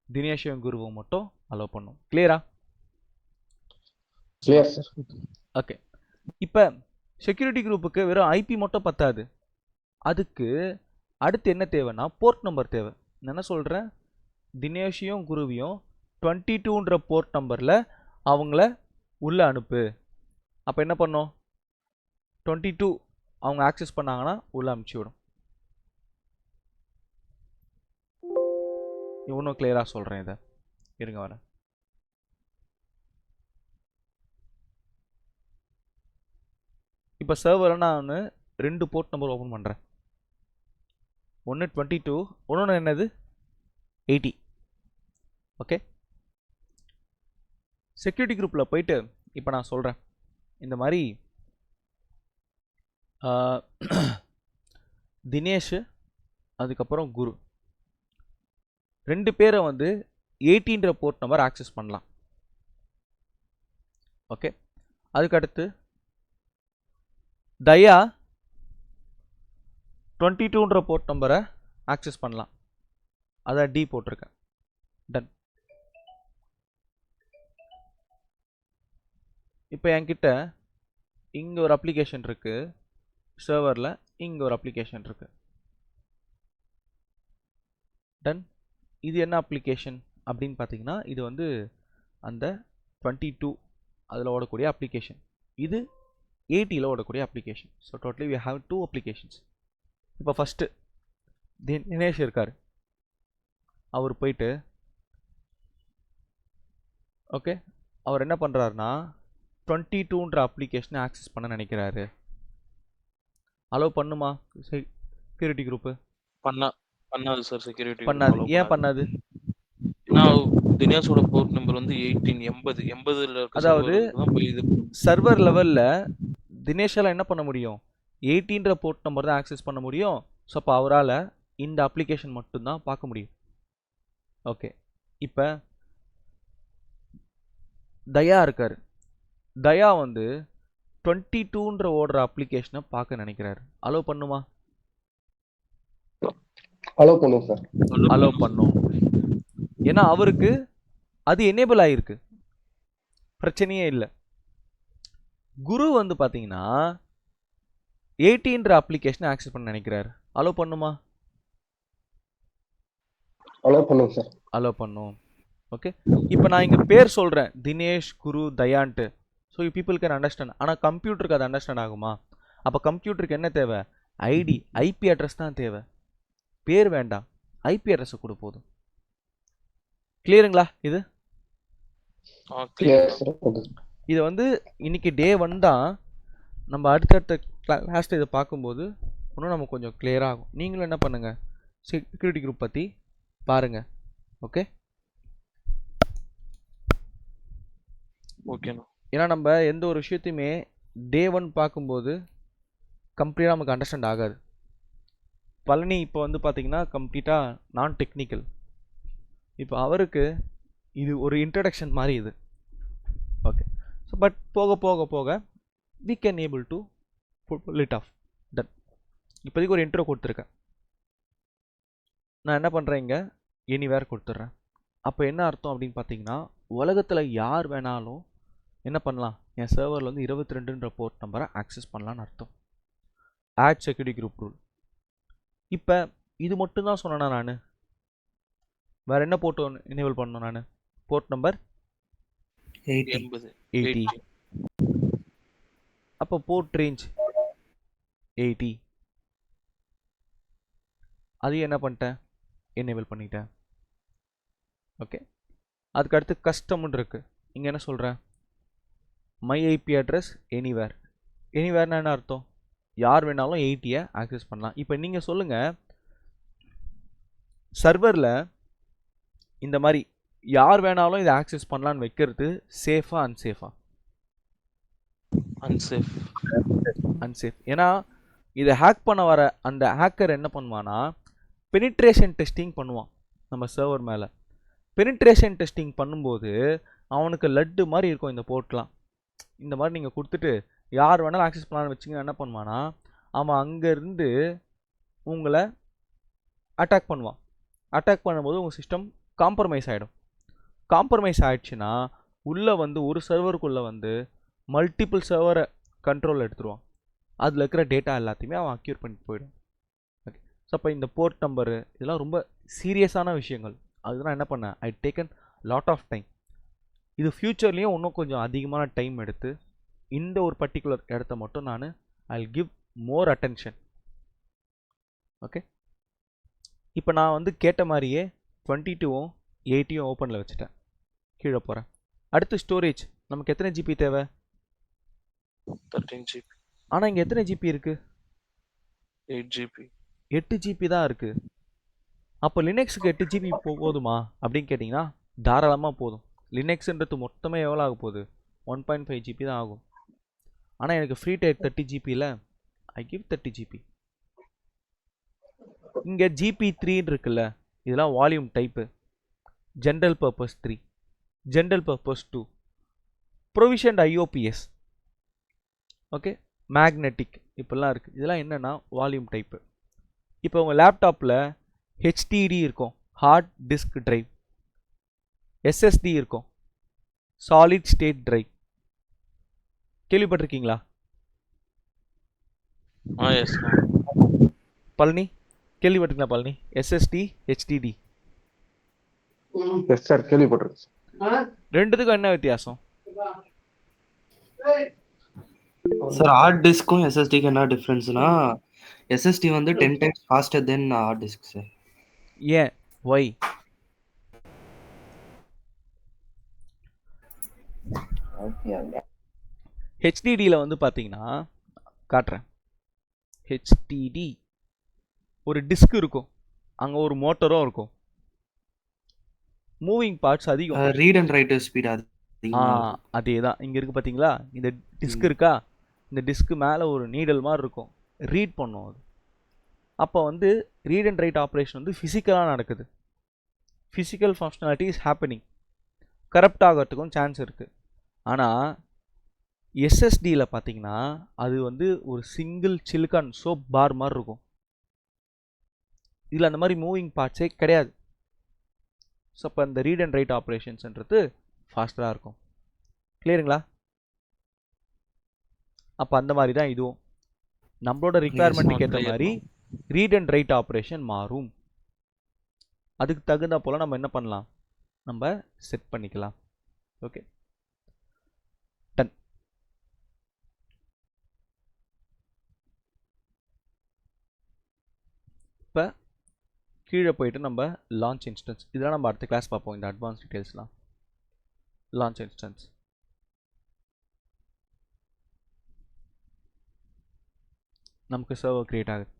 தினேஷையும் குருவும் மட்டும் அலோவ் பண்ணும். கிளியரா? Clear sir. ஓகே, இப்போ செக்யூரிட்டி குரூப்புக்கு வெறும் ஐபி மட்டும் பத்தாது, அதுக்கு அடுத்து என்ன தேவைன்னா போர்ட் நம்பர் தேவை. நான் என்ன சொல்கிறேன், தினேஷையும் குருவையும் 22ன்ற போர்ட் நம்பரில் அவங்கள உள்ளே அனுப்பு. அப்போ என்ன பண்ணோம், 22 அவங்க ஆக்சஸ் பண்ணாங்கன்னா உள்ளே அனுப்பிச்சி விடும். இவனும் கிளியராக சொல்கிறேன், இதை இருங்க வரேன். இப்போ சர்வரில் நான் 2 போர்ட் நம்பர் ஓப்பன் பண்ணுறேன். ஒன்று 22, ஒன்று என்னது 80. ஓகே, செக்யூரிட்டி குரூப்பில் போயிட்டு இப்போ நான் சொல்கிறேன், இந்த மாதிரி தினேஷ் அதுக்கப்புறம் குரு 2 பேரை வந்து 18ன்ற போர்ட் நம்பர் ஆக்சஸ் பண்ணலாம். ஓகே, அதுக்கடுத்து தயா 22ன்ற போர்ட் நம்பரை ஆக்சஸ் பண்ணலாம். அதான் டி போட்டிருக்கேன். டன். இப்போ என்கிட்ட இங்கே ஒரு அப்ளிகேஷன் இருக்கு, சர்வரில் இங்கே ஒரு அப்ளிகேஷன் இருக்கு. டன். இது என்ன அப்ளிகேஷன் அப்படின்னு பார்த்தீங்கன்னா, இது வந்து அந்த 22 அதில் ஓடக்கூடிய அப்ளிகேஷன். இது 80ல் ஓடக்கூடிய application. So totally we have 2 applications. இப்போ ஃபஸ்ட்டு தினேஷ் இருக்கார், அவர் போயிட்டு ஓகே அவர் என்ன பண்ணுறாருனா 22ன்ற அப்ளிகேஷனை ஆக்சஸ் பண்ண நினைக்கிறாரு. அலோவ் பண்ணுமா செக்யூரிட்டி குரூப்பு? பண்ணாது சார். செக்யூரிட்டி பண்ணாது. ஏன் பண்ணாது? நான் தினேஷோட போர்ட் நம்பர் வந்து 80ல இருக்க அதாவது server தான் போய் இது சர்வர் லெவலில் தினேஷால் என்ன பண்ண முடியும்? 18ன்ற போர்ட் நம்பர் தான் ஆக்சஸ் பண்ண முடியும். ஸோ அப்போ அவரால் இந்த அப்ளிகேஷன் மட்டும்தான் பார்க்க முடியும். ஓகே, இப்போ தயா இருக்கார். தயா வந்து 22ன்ற ஓடுற அப்ளிகேஷனை பார்க்க நினைக்கிறாரு. அலோவ் பண்ணுமா? அலோவ் பண்ணுங்க சார். அலோவ் பண்ணும். ஏன்னா அவருக்கு அது எனேபிள் ஆகிருக்கு, பிரச்சனையே இல்லை. குரு வந்து பார்த்தீங்கன்னா 18ன்ற அப்ளிகேஷனை ஆக்சஸ் பண்ண நினைக்கிறாரு. அலோவ் பண்ணுமா? அலோவ் பண்ணுங்க சார். அலோவ் பண்ணும். ஓகே, இப்போ நான் இங்கே பேர் சொல்கிறேன், தினேஷ், குரு, தயான்ட்டு. So people can understand. ஆனால் கம்ப்யூட்டருக்கு அது அண்டர்ஸ்டாண்ட் ஆகுமா? அப்போ கம்ப்யூட்டருக்கு என்ன தேவை? ஐடி, ஐபி அட்ரஸ் தான் தேவை. பேர் வேண்டாம், ஐபி அட்ரஸை கொடு போதும். கிளியருங்களா இது? Yes, sir. Okay. இது வந்து இன்னைக்கு டே 1 தான். நம்ம அடுத்தடுத்த கிளாஸில் இதை பார்க்கும்போது இன்னும் நம்ம கொஞ்சம் கிளியர் ஆகும். நீங்களும் என்ன பண்ணுங்கள், செக்யூரிட்டி குரூப் பற்றி பாருங்கள். ஓகே, ஓகேண்ணா. ஏன்னா நம்ம எந்த ஒரு விஷயத்தையுமே டே 1 பார்க்கும்போது கம்ப்ளீட்டாக நமக்கு அண்டர்ஸ்டாண்ட் ஆகாது. பழனி இப்போ வந்து பார்த்தீங்கன்னா கம்ப்ளீட்டாக நான் டெக்னிக்கல். இப்போ அவருக்கு இது ஒரு இன்ட்ரடக்ஷன் மாதிரி இது. ஓகே, ஸோ பட் போக போக போக we can able to pull it off. Done. இப்போதைக்கு ஒரு இன்ட்ரோ கொடுத்துருக்கேன். நான் என்ன பண்ணுறேன், இங்கே எனிவேர் கொடுத்துட்றேன். அப்போ என்ன அர்த்தம் அப்படின்னு பார்த்தீங்கன்னா, உலகத்தில் யார் வேணாலும் என்ன பண்ணலாம், என் சர்வரில் வந்து 22ன்ற போர்ட் நம்பரை ஆக்சஸ் பண்ணலான்னு அர்த்தம். Add security group rule. இப்போ இது மட்டும்தான் சொன்னேன்னா நான் வேறு என்ன போர்ட் எனேபிள் பண்ணணும்? நான் போர்ட் நம்பர் 80. அப்போ போர்ட் ரேஞ்ச் 80 அதையும் என்ன பண்ணிட்டேன், எனேபிள் பண்ணிட்டேன். ஓகே, அதுக்கு அடுத்து கஸ்டம்னு இருக்குது. இங்கே என்ன சொல்கிறேன், மை ஐபி அட்ரஸ் எனிவேர். எனிவேர்னா என்ன அர்த்தம்? யார் வேணாலும் 80யை ஆக்சஸ் பண்ணலாம். இப்போ நீங்கள் சொல்லுங்கள், சர்வரில் இந்த மாதிரி யார் வேணாலும் இதை ஆக்சஸ் பண்ணலான்னு வைக்கிறது சேஃபா அன்சேஃபா? அன்சேஃப். ஏன்னா இதை ஹேக் பண்ண வர அந்த ஹேக்கர் என்ன பண்ணுவான்னா, பெனிட்ரேஷன் டெஸ்டிங் பண்ணுவான் நம்ம சர்வர் மேலே. பெனிட்ரேஷன் டெஸ்டிங் பண்ணும்போது அவனுக்கு லட்டு மாதிரி இருக்கும் இந்த போர்ட்லாம். இந்த மாதிரி நீங்கள் கொடுத்துட்டு யார் வேணாலும் ஆக்சஸ் பண்ணலான்னு வச்சிங்கன்னா என்ன பண்ணுவான்னா, அவன் அங்கேருந்து உங்களை அட்டாக் பண்ணுவான். அட்டாக் பண்ணும்போது உங்கள் சிஸ்டம் காம்ப்ரமைஸ் ஆகிடும். காம்ப்ரமைஸ் ஆகிடுச்சுன்னா உள்ளே வந்து ஒரு சர்வருக்குள்ளே வந்து மல்டிபிள் சர்வரை கண்ட்ரோல் எடுத்துருவான். அதில் இருக்கிற டேட்டா எல்லாத்தையுமே அவன் அக்யூர் பண்ணிட்டு போயிடும். ஓகே, ஸோ அப்போ இந்த போர்ட் நம்பரு இதெல்லாம் ரொம்ப சீரியஸான விஷயங்கள். அதுதான் என்ன பண்ணேன், I taken lot of time. இது ஃப்யூச்சர்லேயும் இன்னும் கொஞ்சம் அதிகமான டைம் எடுத்து இந்த ஒரு பர்டிகுலர் இடத்த மட்டும் நான் I will give more attention. Okay, இப்போ நான் வந்து கேட்ட மாதிரியே 22ம் 80யும் ஓப்பனில் வச்சுட்டேன். கீழே போகிறேன். அடுத்து ஸ்டோரேஜ். நமக்கு எத்தனை ஜிபி தேவை? 13 GB. ஆனால் இங்கே எத்தனை ஜிபி இருக்குது? 8 GB. 8 ஜிபி தான் இருக்குது. அப்போ லினக்ஸுக்கு 8 ஜிபி போதுமா அப்படின்னு கேட்டிங்கன்னா தாராளமாக போதும். லினக்ஸுன்றது மொத்தமே எவ்வளோ ஆக போகுது? 1.5 ஜிபி தான் ஆகும். ஆனால் எனக்கு ஃப்ரீ டைப் 30 ஜிபியில் ஐ கிவ் 30 ஜிபி. இங்கே GP3 இருக்குல்ல, இதெல்லாம் volume type. General purpose 3, general purpose 2, provisioned IOPS, okay, magnetic இப்போல்லாம் இருக்குது. இதெல்லாம் என்னென்னா வால்யூம் டைப்பு. இப்போ உங்கள் லேப்டாப்பில் HDD இருக்கும், ஹார்ட் டிஸ்க் ட்ரைவ். SSD இருக்கும், சாலிட் ஸ்டேட் ட்ரைவ். கேள்விப்பட்டிருக்கீங்களா? எஸ் பழனி கேள்விப்பட்டிருக்கீங்களா? Palani SSD HDD yes sir, கேள்விப்பட்டிருக்கேன். ரெண்டுத்துக்கும் என்ன வித்தியாசம்? சார் ஹார்ட் டிஸ்க்கும் SSDக்கு என்ன டிஃப்ரென்ஸ்னா, SSD வந்து 10 times faster than hard disk sir. ஏன் ஒய் ஹெச்டிடியில் வந்து பார்த்தீங்கன்னா காட்டுறேன். ஹெச்டிடி ஒரு டிஸ்க் இருக்கும், அங்கே ஒரு மோட்டரும் இருக்கும், மூவிங் பார்ட்ஸ் அதிகம். ரீட் அண்ட் ரைட் ஸ்பீட் அதிகமா இருக்கும். அதே தான் இங்கே இருக்குது பார்த்தீங்களா, இந்த டிஸ்க் இருக்கா, இந்த டிஸ்க்கு மேலே ஒரு நீடல் மாதிரி இருக்கும், ரீட் பண்ணும் அது. அப்போ வந்து ரீட் அண்ட் ரைட் ஆப்ரேஷன் வந்து ஃபிசிக்கலாக நடக்குது. Physical functionality is happening. Corrupt ஆகிறதுக்கும் சான்ஸ் இருக்குது. ஆனால் எஸ்எஸ்டியில் பார்த்தீங்கன்னா அது வந்து ஒரு சிங்கிள் சிலிக்கான் சோப் பார் மாதிரி இருக்கும். இதில் அந்த மாதிரி மூவிங் பார்ட்ஸே கிடையாது. ஸோ அப்போ இந்த ரீட் அண்ட் ரைட் ஆப்ரேஷன்ஸ்ன்றது ஃபாஸ்டராக இருக்கும். கிளியருங்களா? அப்போ அந்த மாதிரி தான் இதுவும் நம்மளோட ரிக்குவயர்மெண்ட்டுக்கு ஏற்ற மாதிரி ரீட் அண்ட் ரைட் ஆப்ரேஷன் மாறும். அதுக்கு தகுந்த போல் நம்ம என்ன பண்ணலாம், நம்ம செட் பண்ணிக்கலாம். Okay, done. இப்போ கீழே போயிட்டு நம்ம லான்ச் இன்ஸ்டன்ஸ், இதெல்லாம் நம்ம அடுத்த கிளாஸ் பார்ப்போம், இந்த அட்வான்ஸ் டீட்டெயில்ஸ்லாம். லான்ச் இன்ஸ்டன்ஸ் நமக்கு சர்வர் கிரியேட் ஆகுது.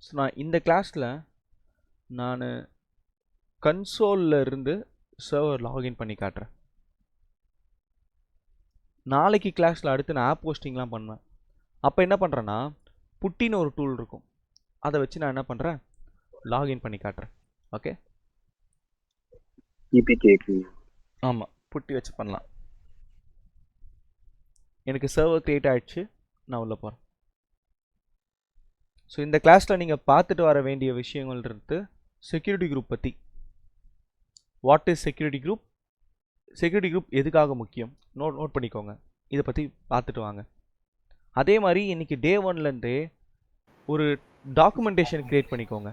ஸோ நான் இந்த கிளாஸில் நான் கன்சோலில் இருந்து சர்வர் லாகின் பண்ணி காட்டுறேன். நாளைக்கு கிளாஸில் அடுத்து நான் ஆப் போஸ்டிங்லாம் பண்ணுவேன். அப்போ என்ன பண்ணுறேன்னா புட்டின்னு ஒரு டூல் இருக்கும், அதை வச்சு நான் என்ன பண்ணுறேன், லாகின் பண்ணி காட்டுறேன். ஓகே, ஆமாம், புட்டி வச்சு பண்ணலாம். எனக்கு சர்வர் கிரியேட் ஆகிடுச்சு, நான் உள்ளே போகிறேன். ஸோ இந்த கிளாஸில் நீங்கள் பார்த்துட்டு வர வேண்டிய விஷயங்கள் இருந்து செக்யூரிட்டி குரூப் பற்றி. What is security group, security group எதுக்காக முக்கியம், நோட் பண்ணிக்கோங்க. இதை பற்றி பார்த்துட்டு வாங்க. அதே மாதிரி இன்றைக்கி டே 1லேருந்தே ஒரு டாக்குமெண்டேஷன் க்ரியேட் பண்ணிக்கோங்க.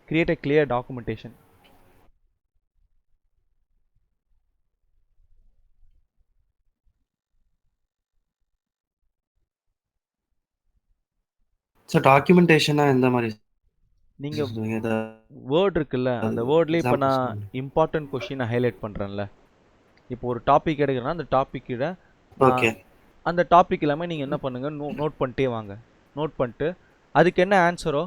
Create a clear documentation. So டாக்குமெண்டேஷனா எந்த மாதிரி நீங்கள் சொல்லுங்க? வேர்ட் இருக்குல்ல, அந்த வேர்ட்லேயே இப்போ நான் இம்பார்ட்டன்ட் கொஷினை ஹைலைட் பண்ணுறேன்ல. இப்போ ஒரு டாபிக் எடுக்கிறேன்னா அந்த டாப்பிக்கிட ஓகே, அந்த டாபிக் எல்லாமே நீங்கள் என்ன பண்ணுங்கள், நோட் பண்ணிட்டே வாங்க. நோட் பண்ணிட்டு அதுக்கு என்ன ஆன்சரோ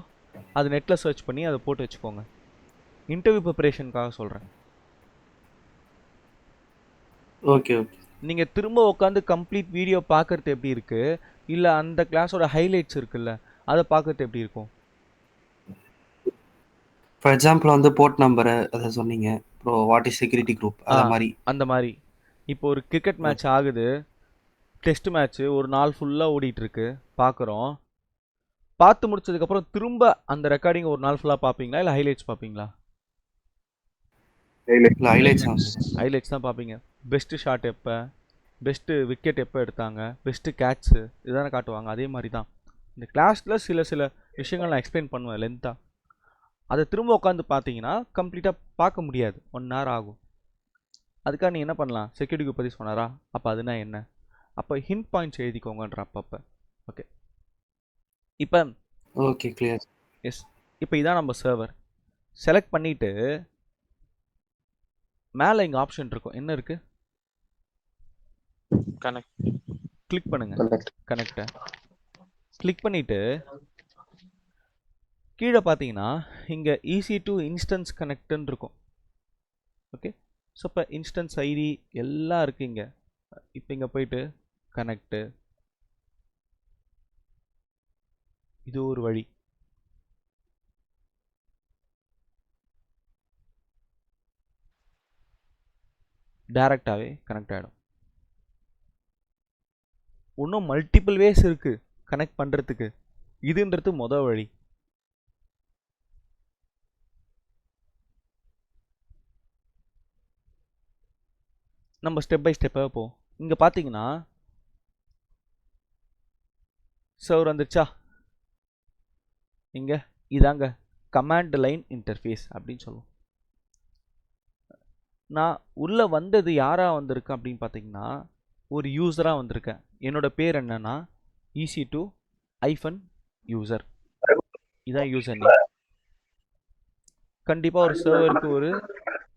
அது நெட்டில் சர்ச் பண்ணி அதை போட்டு வச்சுக்கோங்க. இன்டர்வியூ ப்ரிப்பரேஷனுக்காக சொல்கிறேன். Okay okay. நீங்கள் திரும்ப உட்காந்து கம்ப்ளீட் வீடியோ பார்க்குறது எப்படி இருக்குது, இல்லை அந்த கிளாஸோட ஹைலைட்ஸ் இருக்குல்ல அதை பார்க்குறது எப்படி இருக்கும். ஃபார் எக்ஸாம்பிள் வந்து போர்ட் நம்பரை அதை சொன்னீங்க, அப்புறம் வாட் இஸ் செக்யூரிட்டி குரூப் அந்த மாதிரி. அந்த மாதிரி இப்போ ஒரு கிரிக்கெட் மேட்ச் ஆகுது, டெஸ்ட் மேட்ச்சு ஒரு நாள் ஃபுல்லாக ஓடிட்டுருக்கு, பார்க்குறோம். பார்த்து முடிச்சதுக்கப்புறம் திரும்ப அந்த ரெக்கார்டிங் ஒரு நாள் ஃபுல்லாக பார்ப்பீங்களா இல்லை ஹைலைட்ஸ் பார்ப்பீங்களா? ஹைலைட்ஸ் தான் பார்ப்பீங்க. பெஸ்ட்டு ஷாட் எப்போ, பெஸ்ட்டு விக்கெட் எப்போ எடுத்தாங்க, பெஸ்ட்டு கேட்ச்சு, இதுதானே காட்டுவாங்க. அதே மாதிரி தான் இந்த கிளாஸில் சில விஷயங்கள் நான் எக்ஸ்பிளைன் பண்ணுவேன் லென்த்தாக. அதை திரும்ப உட்காந்து பார்த்தீங்கன்னா கம்ப்ளீட்டாக பார்க்க முடியாது, 1 hour ஆகும். அதுக்காக நீங்கள் என்ன பண்ணலாம், செக்யூரிட்டி பற்றி சொன்னாரா, அப்போ அதுனா என்ன, அப்போ ஹிண்ட் பாயிண்ட்ஸ் எழுதிக்கோங்கன்ற அப்பப்போ. ஓகே, இப்போ ஓகே கிளியர். எஸ், இப்போ இதான் நம்ம சர்வர். செலக்ட் பண்ணிவிட்டு மேலே இங்கே ஆப்ஷன் இருக்கும், என்ன இருக்குது, கனெக்ட் கிளிக் பண்ணுங்க. கனெக்டை கிளிக் பண்ணிவிட்டு கீழே பார்த்தீங்கன்னா இங்கே ஈஸி டு இன்ஸ்டன்ஸ் கனெக்ட்னு இருக்கும். ஓகே, ஸோ இப்போ இன்ஸ்டன்ஸ் ஐடி எல்லாம் இருக்குது இங்கே. இப்போ இங்கே போயிட்டு கனெக்டு, இது ஒரு வழி. டைரக்டாகவே கனெக்ட் ஆகிடும். இன்னும் மல்டிபிள் வேஸ் இருக்குது கனெக்ட் பண்ணுறதுக்கு, இதுன்றது மொதல் வழி. நம்ம ஸ்டெப் பை ஸ்டெப்பாக போவோம். இங்கே பார்த்தீங்கன்னா சர்வர் வந்துருச்சா, இங்கே இதாங்க கமாண்ட் லைன் இன்டர்ஃபேஸ் அப்படின்னு சொல்லுவோம். நான் உள்ளே வந்தது யாராக வந்திருக்கேன் அப்படின்னு பார்த்தீங்கன்னா ஒரு யூஸராக வந்திருக்கேன். என்னோட பேர் என்னன்னா EC2 ஐஃபன் யூசர். இதான் யூசர் நேம். கண்டிப்பாக ஒரு சர்வருக்கு ஒரு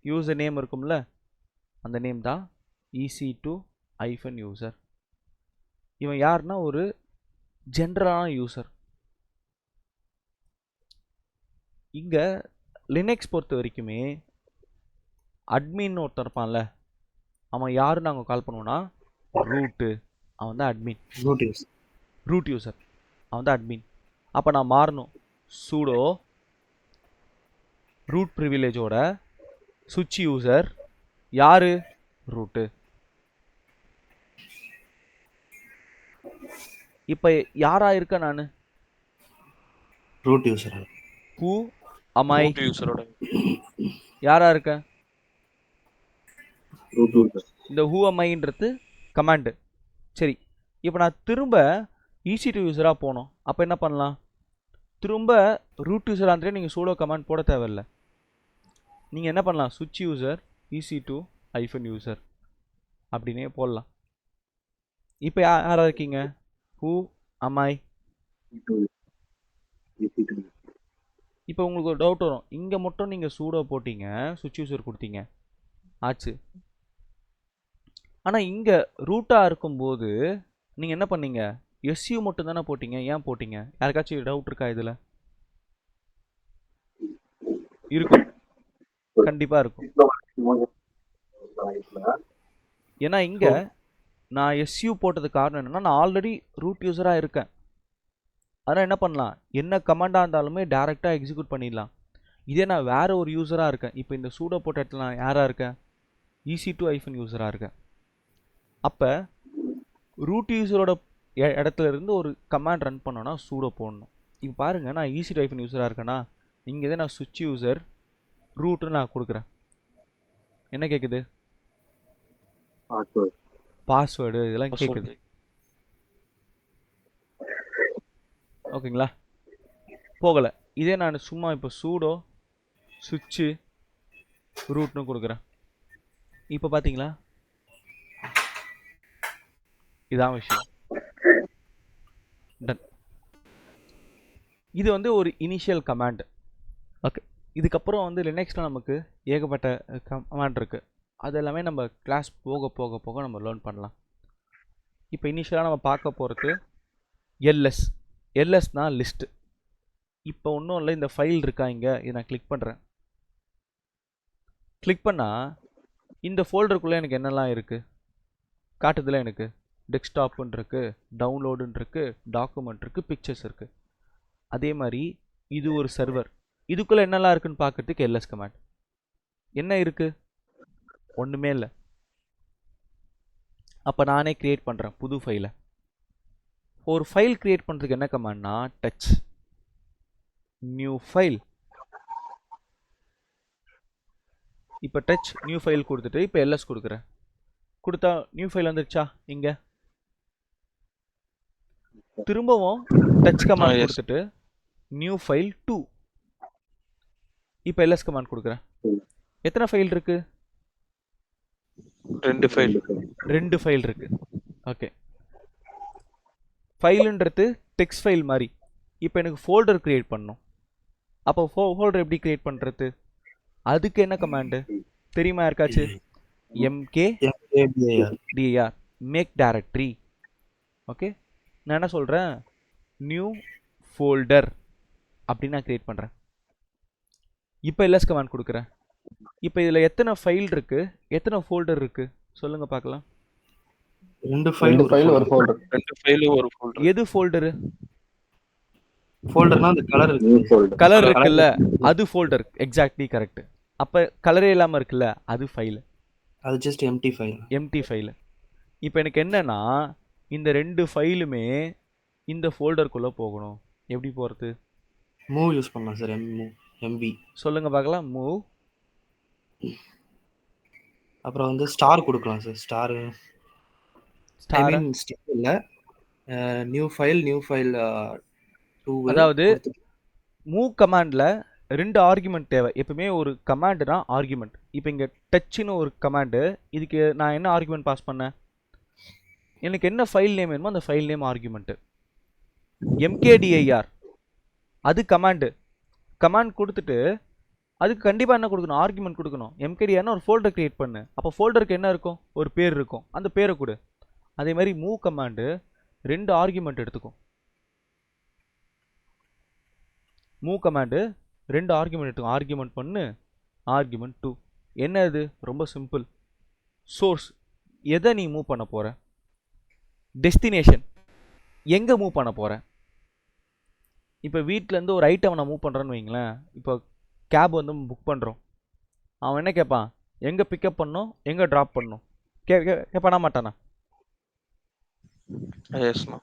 யூசர் நேம் இருக்கும்ல, அந்த நேம் தான் EC2 ஐஃபன் யூசர். இவன் யாருன்னா ஒரு ஜென்ரலான யூசர். இங்கே லினக்ஸ் பொறுத்த வரைக்குமே அட்மின் ஒருத்தர் இருப்பான்ல, அவன் யாருன்னு நாங்கள் கால் பண்ணுவோன்னா ரூட்டு, அவன் தான் அட்மின். ரூட் யூசர் அவன் தான் அட்மின். அப்போ நான் மாறணும் சூடோ ரூட் ப்ரிவிலேஜோட சுவிட்ச் யூசர் யாரு ரூட்டு. இப்போ யாரா இருக்க நான்? Root user. Who am I root யூசரோட யாரா இருக்க? Root user. இந்த ஹூ அமைன்றது கமாண்டு. சரி, இப்போ நான் திரும்ப EC2 யூஸராக போனோம். அப்போ என்ன பண்ணலாம்? திரும்ப ரூட் யூஸராக இருந்துட்டு நீங்கள் சூடோ கமாண்ட் போட தேவையில்லை. நீங்கள் என்ன பண்ணலாம்? சுவிட்ச் யூசர் EC2 ஐஃபன் யூசர் அப்படின்னே போடலாம். இப்போ யாராக இருக்கீங்க? ஹூ அமை. இப்போ உங்களுக்கு ஒரு டவுட் வரும், இங்கே மட்டும் நீங்கள் சூடோ போட்டீங்க, சுவிட்ச் யூசர் கொடுத்தீங்க, ஆச்சு. ஆனால் இங்கே ரூட்டாக இருக்கும்போது நீங்கள் என்ன பண்ணீங்க? SU மட்டும் தானே போட்டீங்க. ஏன் போட்டீங்க? யாருக்காச்சும் டவுட் இருக்கா இதில்? இருக்கும், கண்டிப்பாக இருக்கும். ஏன்னா இங்கே நான் SU போட்டது காரணம் என்னென்னா, நான் ஆல்ரெடி ரூட் யூஸராக இருக்கேன். அதனால் என்ன பண்ணலாம்? என்ன கமாண்டாக இருந்தாலுமே டேரெக்டாக எக்ஸிக்யூட் பண்ணிடலாம். இதே நான் வேறு ஒரு யூஸராக இருக்கேன். இப்போ இந்த சூடோ போட்ட இடத்துல நான் யாராக இருக்கேன்? EC2 ஐஃபன் யூஸராக இருக்கேன். அப்போ ரூட் யூஸரோட இடத்துல இருந்து ஒரு கமாண்ட் ரன் பண்ணோன்னா சூடோ போடணும். இப்போ பாருங்கள், நான் EC2 ஐஃபன் யூஸராக இருக்கேன்னா இங்கே தான் நான் சுவிட்ச் யூசர் ரூட்டுன்னு நான் கொடுக்குறேன். என்ன கேட்குது? பாஸ்வேர்டு இதெல்லாம் கேட்குது. ஓகேங்களா? போகலை. இதே நான் சும்மா இப்போ சூடோ சுவிட்சு ரூட்னு கொடுக்குறேன். இப்போ பார்த்தீங்களா? இதான் விஷயம். டன். இது வந்து ஒரு இனிஷியல் கமாண்ட். ஓகே, இதுக்கப்புறம் வந்து லினக்ஸில் நமக்கு ஏகப்பட்ட கமாண்ட் இருக்குது. அது எல்லாமே நம்ம கிளாஸ் போக போக போக நம்ம லேர்ன் பண்ணலாம். இப்போ இனிஷியலாக நம்ம பார்க்க போகிறது எல்எஸ். எல்எஸ்னால் லிஸ்ட்டு. இப்போ ஒன்றும் இல்லை, இந்த ஃபைல் இருக்கா இங்கே, இதை நான் கிளிக் பண்ணுறேன். கிளிக் பண்ணால் இந்த ஃபோல்டருக்குள்ளே எனக்கு என்னெல்லாம் இருக்குது காட்டுதில். எனக்கு டெஸ்க்டாப்புன்னு இருக்குது, டவுன்லோடுன்னு இருக்குது, டாக்குமெண்ட் இருக்குது, பிக்சர்ஸ் இருக்குது. அதே மாதிரி இது ஒரு சர்வர். இதுக்குள்ளே என்னெல்லாம் இருக்குன்னு பார்க்குறதுக்கு எல்எஸ் கமாண்ட். என்ன இருக்குது? ஒன்றுமே இல்லை. அப்போ நானே க்ரியேட் பண்ணுறேன் புது ஃபைலை. ஒரு ஃபைல் க்ரியேட் பண்ணுறதுக்கு என்ன கமாண்ட்னா டச் நியூ ஃபைல். இப்போ டச் நியூ ஃபைல் கொடுத்துட்டு இப்போ எல்எஸ் கொடுக்குறேன். கொடுத்தா நியூ ஃபைல் வந்துருச்சா? இங்கே திரும்பவும் டச் கமாண்ட் கொடுத்துட்டு நியூ ஃபைல் 2. இப்போ எல்எஸ் கமாண்ட் கொடுக்குறேன். எத்தனை ஃபைல் இருக்கு? 2 ஃபைல். 2 ஃபைல் இருக்கு. ஓகே, ஃபைலுன்றது டெக்ஸ்ட் ஃபைல் மாதிரி. இப்போ எனக்கு ஃபோல்டர் க்ரியேட் பண்ணணும். அப்போ ஃபோல்டர் எப்படி க்ரியேட் பண்ணுறது? அதுக்கு என்ன கமாண்டு தெரியுமா யாருக்காச்சு? MKDIR make directory. ஓகே, நான் என்ன சொல்கிறேன்? நியூ ஃபோல்டர் அப்படின்னு நான் க்ரியேட் பண்ணுறேன். இப்போ எல்எஸ் கமாண்ட் கொடுக்குறேன். இப்போ இதில் எத்தனை ஃபைல் இருக்குது, எத்தனை ஃபோல்டர் இருக்குது சொல்லுங்கள் பார்க்கலாம். 2 ஃபைல் ஒரு ஃபோல்டர். 2 ஃபைல் ஒரு ஃபோல்டர். எது ஃபோல்டரு? ஃபோல்டர்னா அந்த கலர் இருக்கு. கலர் இருக்குல்ல, அது ஃபோல்டர். Exactly correct. அப்போ கலரே இல்லாமல் இருக்குல்ல, அது ஃபைல். அது just empty file. Empty file. இப்போ எனக்கு என்னன்னா இந்த 2 ஃபைலுமே இந்த ஃபோல்டருக்குள்ளே போகணும். எப்படி போகிறது? மூவ் யூஸ் பண்ணலாம் சார். எம்வி சொல்லுங்க பார்க்கலாம். மூவ். அப்புறம் வந்து ஸ்டார் கொடுக்கலாம் சார். ஸ்டார் இல்ல, நியூ ஃபைல் 2. அதாவது மூவ் கமாண்டில் 2 ஆர்குமெண்ட் தேவை. எப்பவுமே ஒரு கமாண்டுனா ஆர்குமெண்ட். இப்போ இங்கே டச்சுன்னு ஒரு கமாண்டு, இதுக்கு நான் என்ன ஆர்குமெண்ட் பாஸ் பண்ணேன்? எனக்கு என்ன ஃபைல் நேம் வேணுமோ அந்த ஃபைல் நேம் ஆர்குமெண்ட்டு. mkdir அது கமாண்டு. கமாண்ட் கொடுத்துட்டு அதுக்கு கண்டிப்பாக என்ன கொடுக்கணும்? ஆர்குமெண்ட் கொடுக்கணும். mkdirனா ஒரு ஃபோல்டர் கிரியேட் பண்ணு. அப்போ ஃபோல்டருக்கு என்ன இருக்கும்? ஒரு பேர் இருக்கும். அந்த பேரை கொடு. அதே மாதிரி மூவ் கமாண்டு 2 ஆர்குமெண்ட் எடுத்துக்கும். மூவ் கமாண்டு 2 ஆர்குமெண்ட் எடுத்துக்கும். Argument 1, argument 2. என்ன இது? ரொம்ப சிம்பிள். சோர்ஸ் எதை நீ மூவ் பண்ண போற? டெஸ்டினேஷன் எங்கே மூவ் பண்ண போற? இப்போ வீட்டிலேருந்து ஒரு ஐட்டம் நான் மூவ் பண்ணுறேன்னு வைங்களேன். இப்போ கேப் வந்து புக் பண்ணுறோம். அவன் என்ன கேட்பான்? எங்கே பிக்கப் பண்ணணும், எங்கே ட்ராப் பண்ணணும்? கேட்பானா மாட்டானா? எஸ்ண்ணா.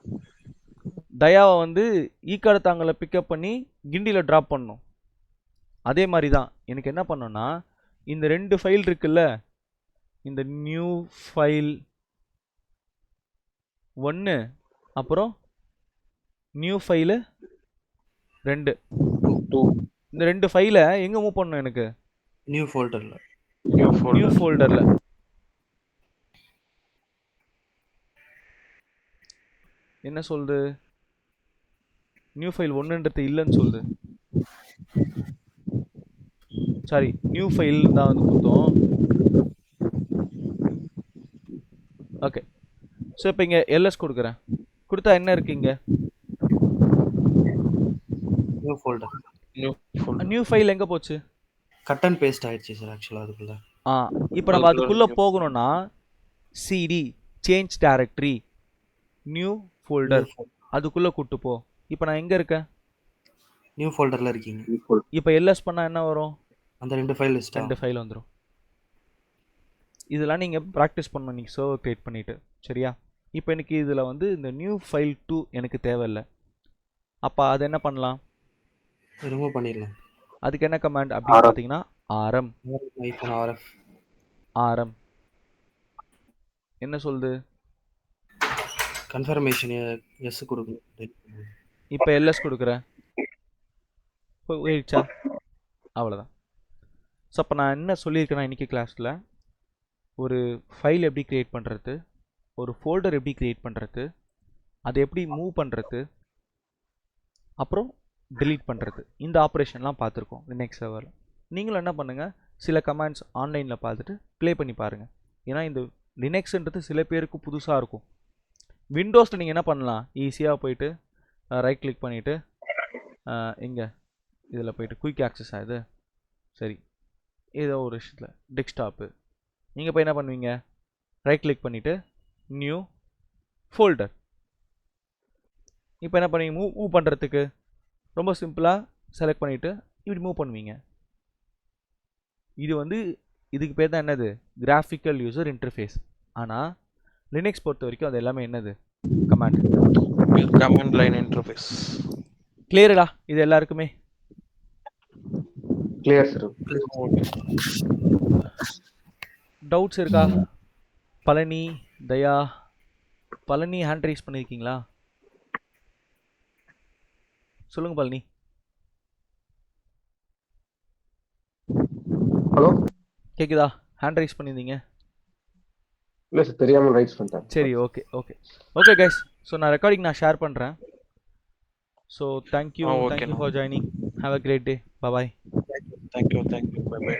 தயாவை வந்து ஈக்காடுத்தாங்கலை பிக்கப் பண்ணி கிண்டியில் ட்ராப் பண்ணணும். அதே மாதிரி தான் எனக்கு என்ன பண்ணணும்னா, இந்த 2 ஃபைல் இருக்குல்ல, இந்த நியூ ஃபைல் 1 அப்புறம் நியூ ஃபைலு 2, இந்த 2 ஃபைலை எங்கே மூவ் பண்ணணும்? எனக்கு நியூ ஃபோல்டரில். நியூ ஃபோல்டரில். என்ன சொல்லுது? நியூ ஃபைல் 1ன்றது இல்லைன்னு சொல்லுது. சாரி, நியூ ஃபைல் தான் வந்து கொடுத்தோம். ஓகே, ஸோ இப்போ இங்கே எல்எஸ் கொடுக்குறேன். கொடுத்தா என்ன இருக்கு? இங்கே நியூ ஃபோல்டர். நியூ ஃபைல் எங்கே போச்சு? கட் அண்ட் பேஸ்ட் ஆயிடுச்சு சார் ஆக்சுவலாக அதுக்குள்ள. இப்போ நம்ம அதுக்குள்ளே போகணும்னா CD change directory new folder அதுக்குள்ளே கூட்டு போ. இப்போ நான் எங்கே இருக்கேன்? நியூ ஃபோல்டரில் இருக்கீங்க. இப்போ எல்எஸ் பண்ணால் என்ன வரும்? அந்த 2 ஃபைல் லிஸ்ட். 2 ஃபைல் வந்துடும். இதெல்லாம் நீங்கள் ப்ராக்டிஸ் பண்ணணும் நீங்கள் சர்வர் க்ரியேட் பண்ணிவிட்டு. சரியா? இப்போ எனக்கு இதில் வந்து இந்த நியூ ஃபைல் 2 எனக்கு தேவையில்லை. அப்போ அது என்ன பண்ணலாம்? ரிமூவ் பண்ணிடலாம். அதுக்கு என்ன கமாண்ட் அப்படின்னு பார்த்தீங்கன்னா ஆர்எம். ஆர்எம் என்ன சொல்லுது? கன்ஃபர்மேஷன் எஸ் கொடுக்கணும். இப்போ எல்எஸ் கொடுக்குறேன். போயிடுச்சா? அவ்வளோதான். ஸோ அப்போ நான் என்ன சொல்லியிருக்கேன்னா இன்றைக்கி கிளாஸில் ஒரு ஃபைல் எப்படி க்ரியேட் பண்ணுறது, ஒரு ஃபோல்டர் எப்படி க்ரியேட் பண்ணுறது, அதை எப்படி மூவ் பண்ணுறது, அப்புறம் delete பண்ணுறது, இந்த ஆப்ரேஷன்லாம் பார்த்துருக்கோம் லினக்ஸ் சர்வரில். நீங்களும் என்ன பண்ணுங்கள், சில கமாண்ட்ஸ் ஆன்லைனில் பார்த்துட்டு ப்ளே பண்ணி பாருங்கள். ஏன்னா இந்த லினக்ஸ்ன்றது சில பேருக்கு புதுசாக இருக்கும். விண்டோஸில் நீங்கள் என்ன பண்ணலாம்? ஈஸியாக போயிட்டு ரைட் கிளிக் பண்ணிவிட்டு இங்கே இதில் போயிட்டு குயிக் ஆக்சஸ் ஆகுது. சரி, ஏதோ ஒரு விஷயத்தில் டெஸ்க்டாப்பு நீங்கள் போய் என்ன பண்ணுவீங்க? ரைட் கிளிக் பண்ணிவிட்டு நியூ ஃபோல்டர். இப்போ என்ன பண்ணுவீங்க? மூவ் பண்ணுறதுக்கு ரொம்ப சிம்பிளாக செலக்ட் பண்ணிவிட்டு இப்படி மூவ் பண்ணுவீங்க. இது வந்து இதுக்கு பேர் தான் என்னது? Graphical user interface. ஆனால் லினக்ஸ் பொறுத்த வரைக்கும் அது எல்லாமே என்னது? Command line interface. கிளியரா இது எல்லாருக்குமே? Clear sir. டவுட்ஸ் இருக்கா? பழனி, தயா, பழனி ஹேண்ட் ரைஸ் பண்ணியிருக்கீங்களா? சொல்லுங்க பழனி. ஹலோ, கேக்குதா? ஹேண்ட் ரைஸ் பண்ணியிருந்தீங்க. இல்லை சார், தெரியாமல் ரைட்ஸ் பண்ணிட்டேன். சரி, okay okay okay guys. So நான் ரெக்கார்டிங் நான் ஷேர் பண்ணுறேன். So thank you for joining. Have a great day. Bye. Thank you. Bye by.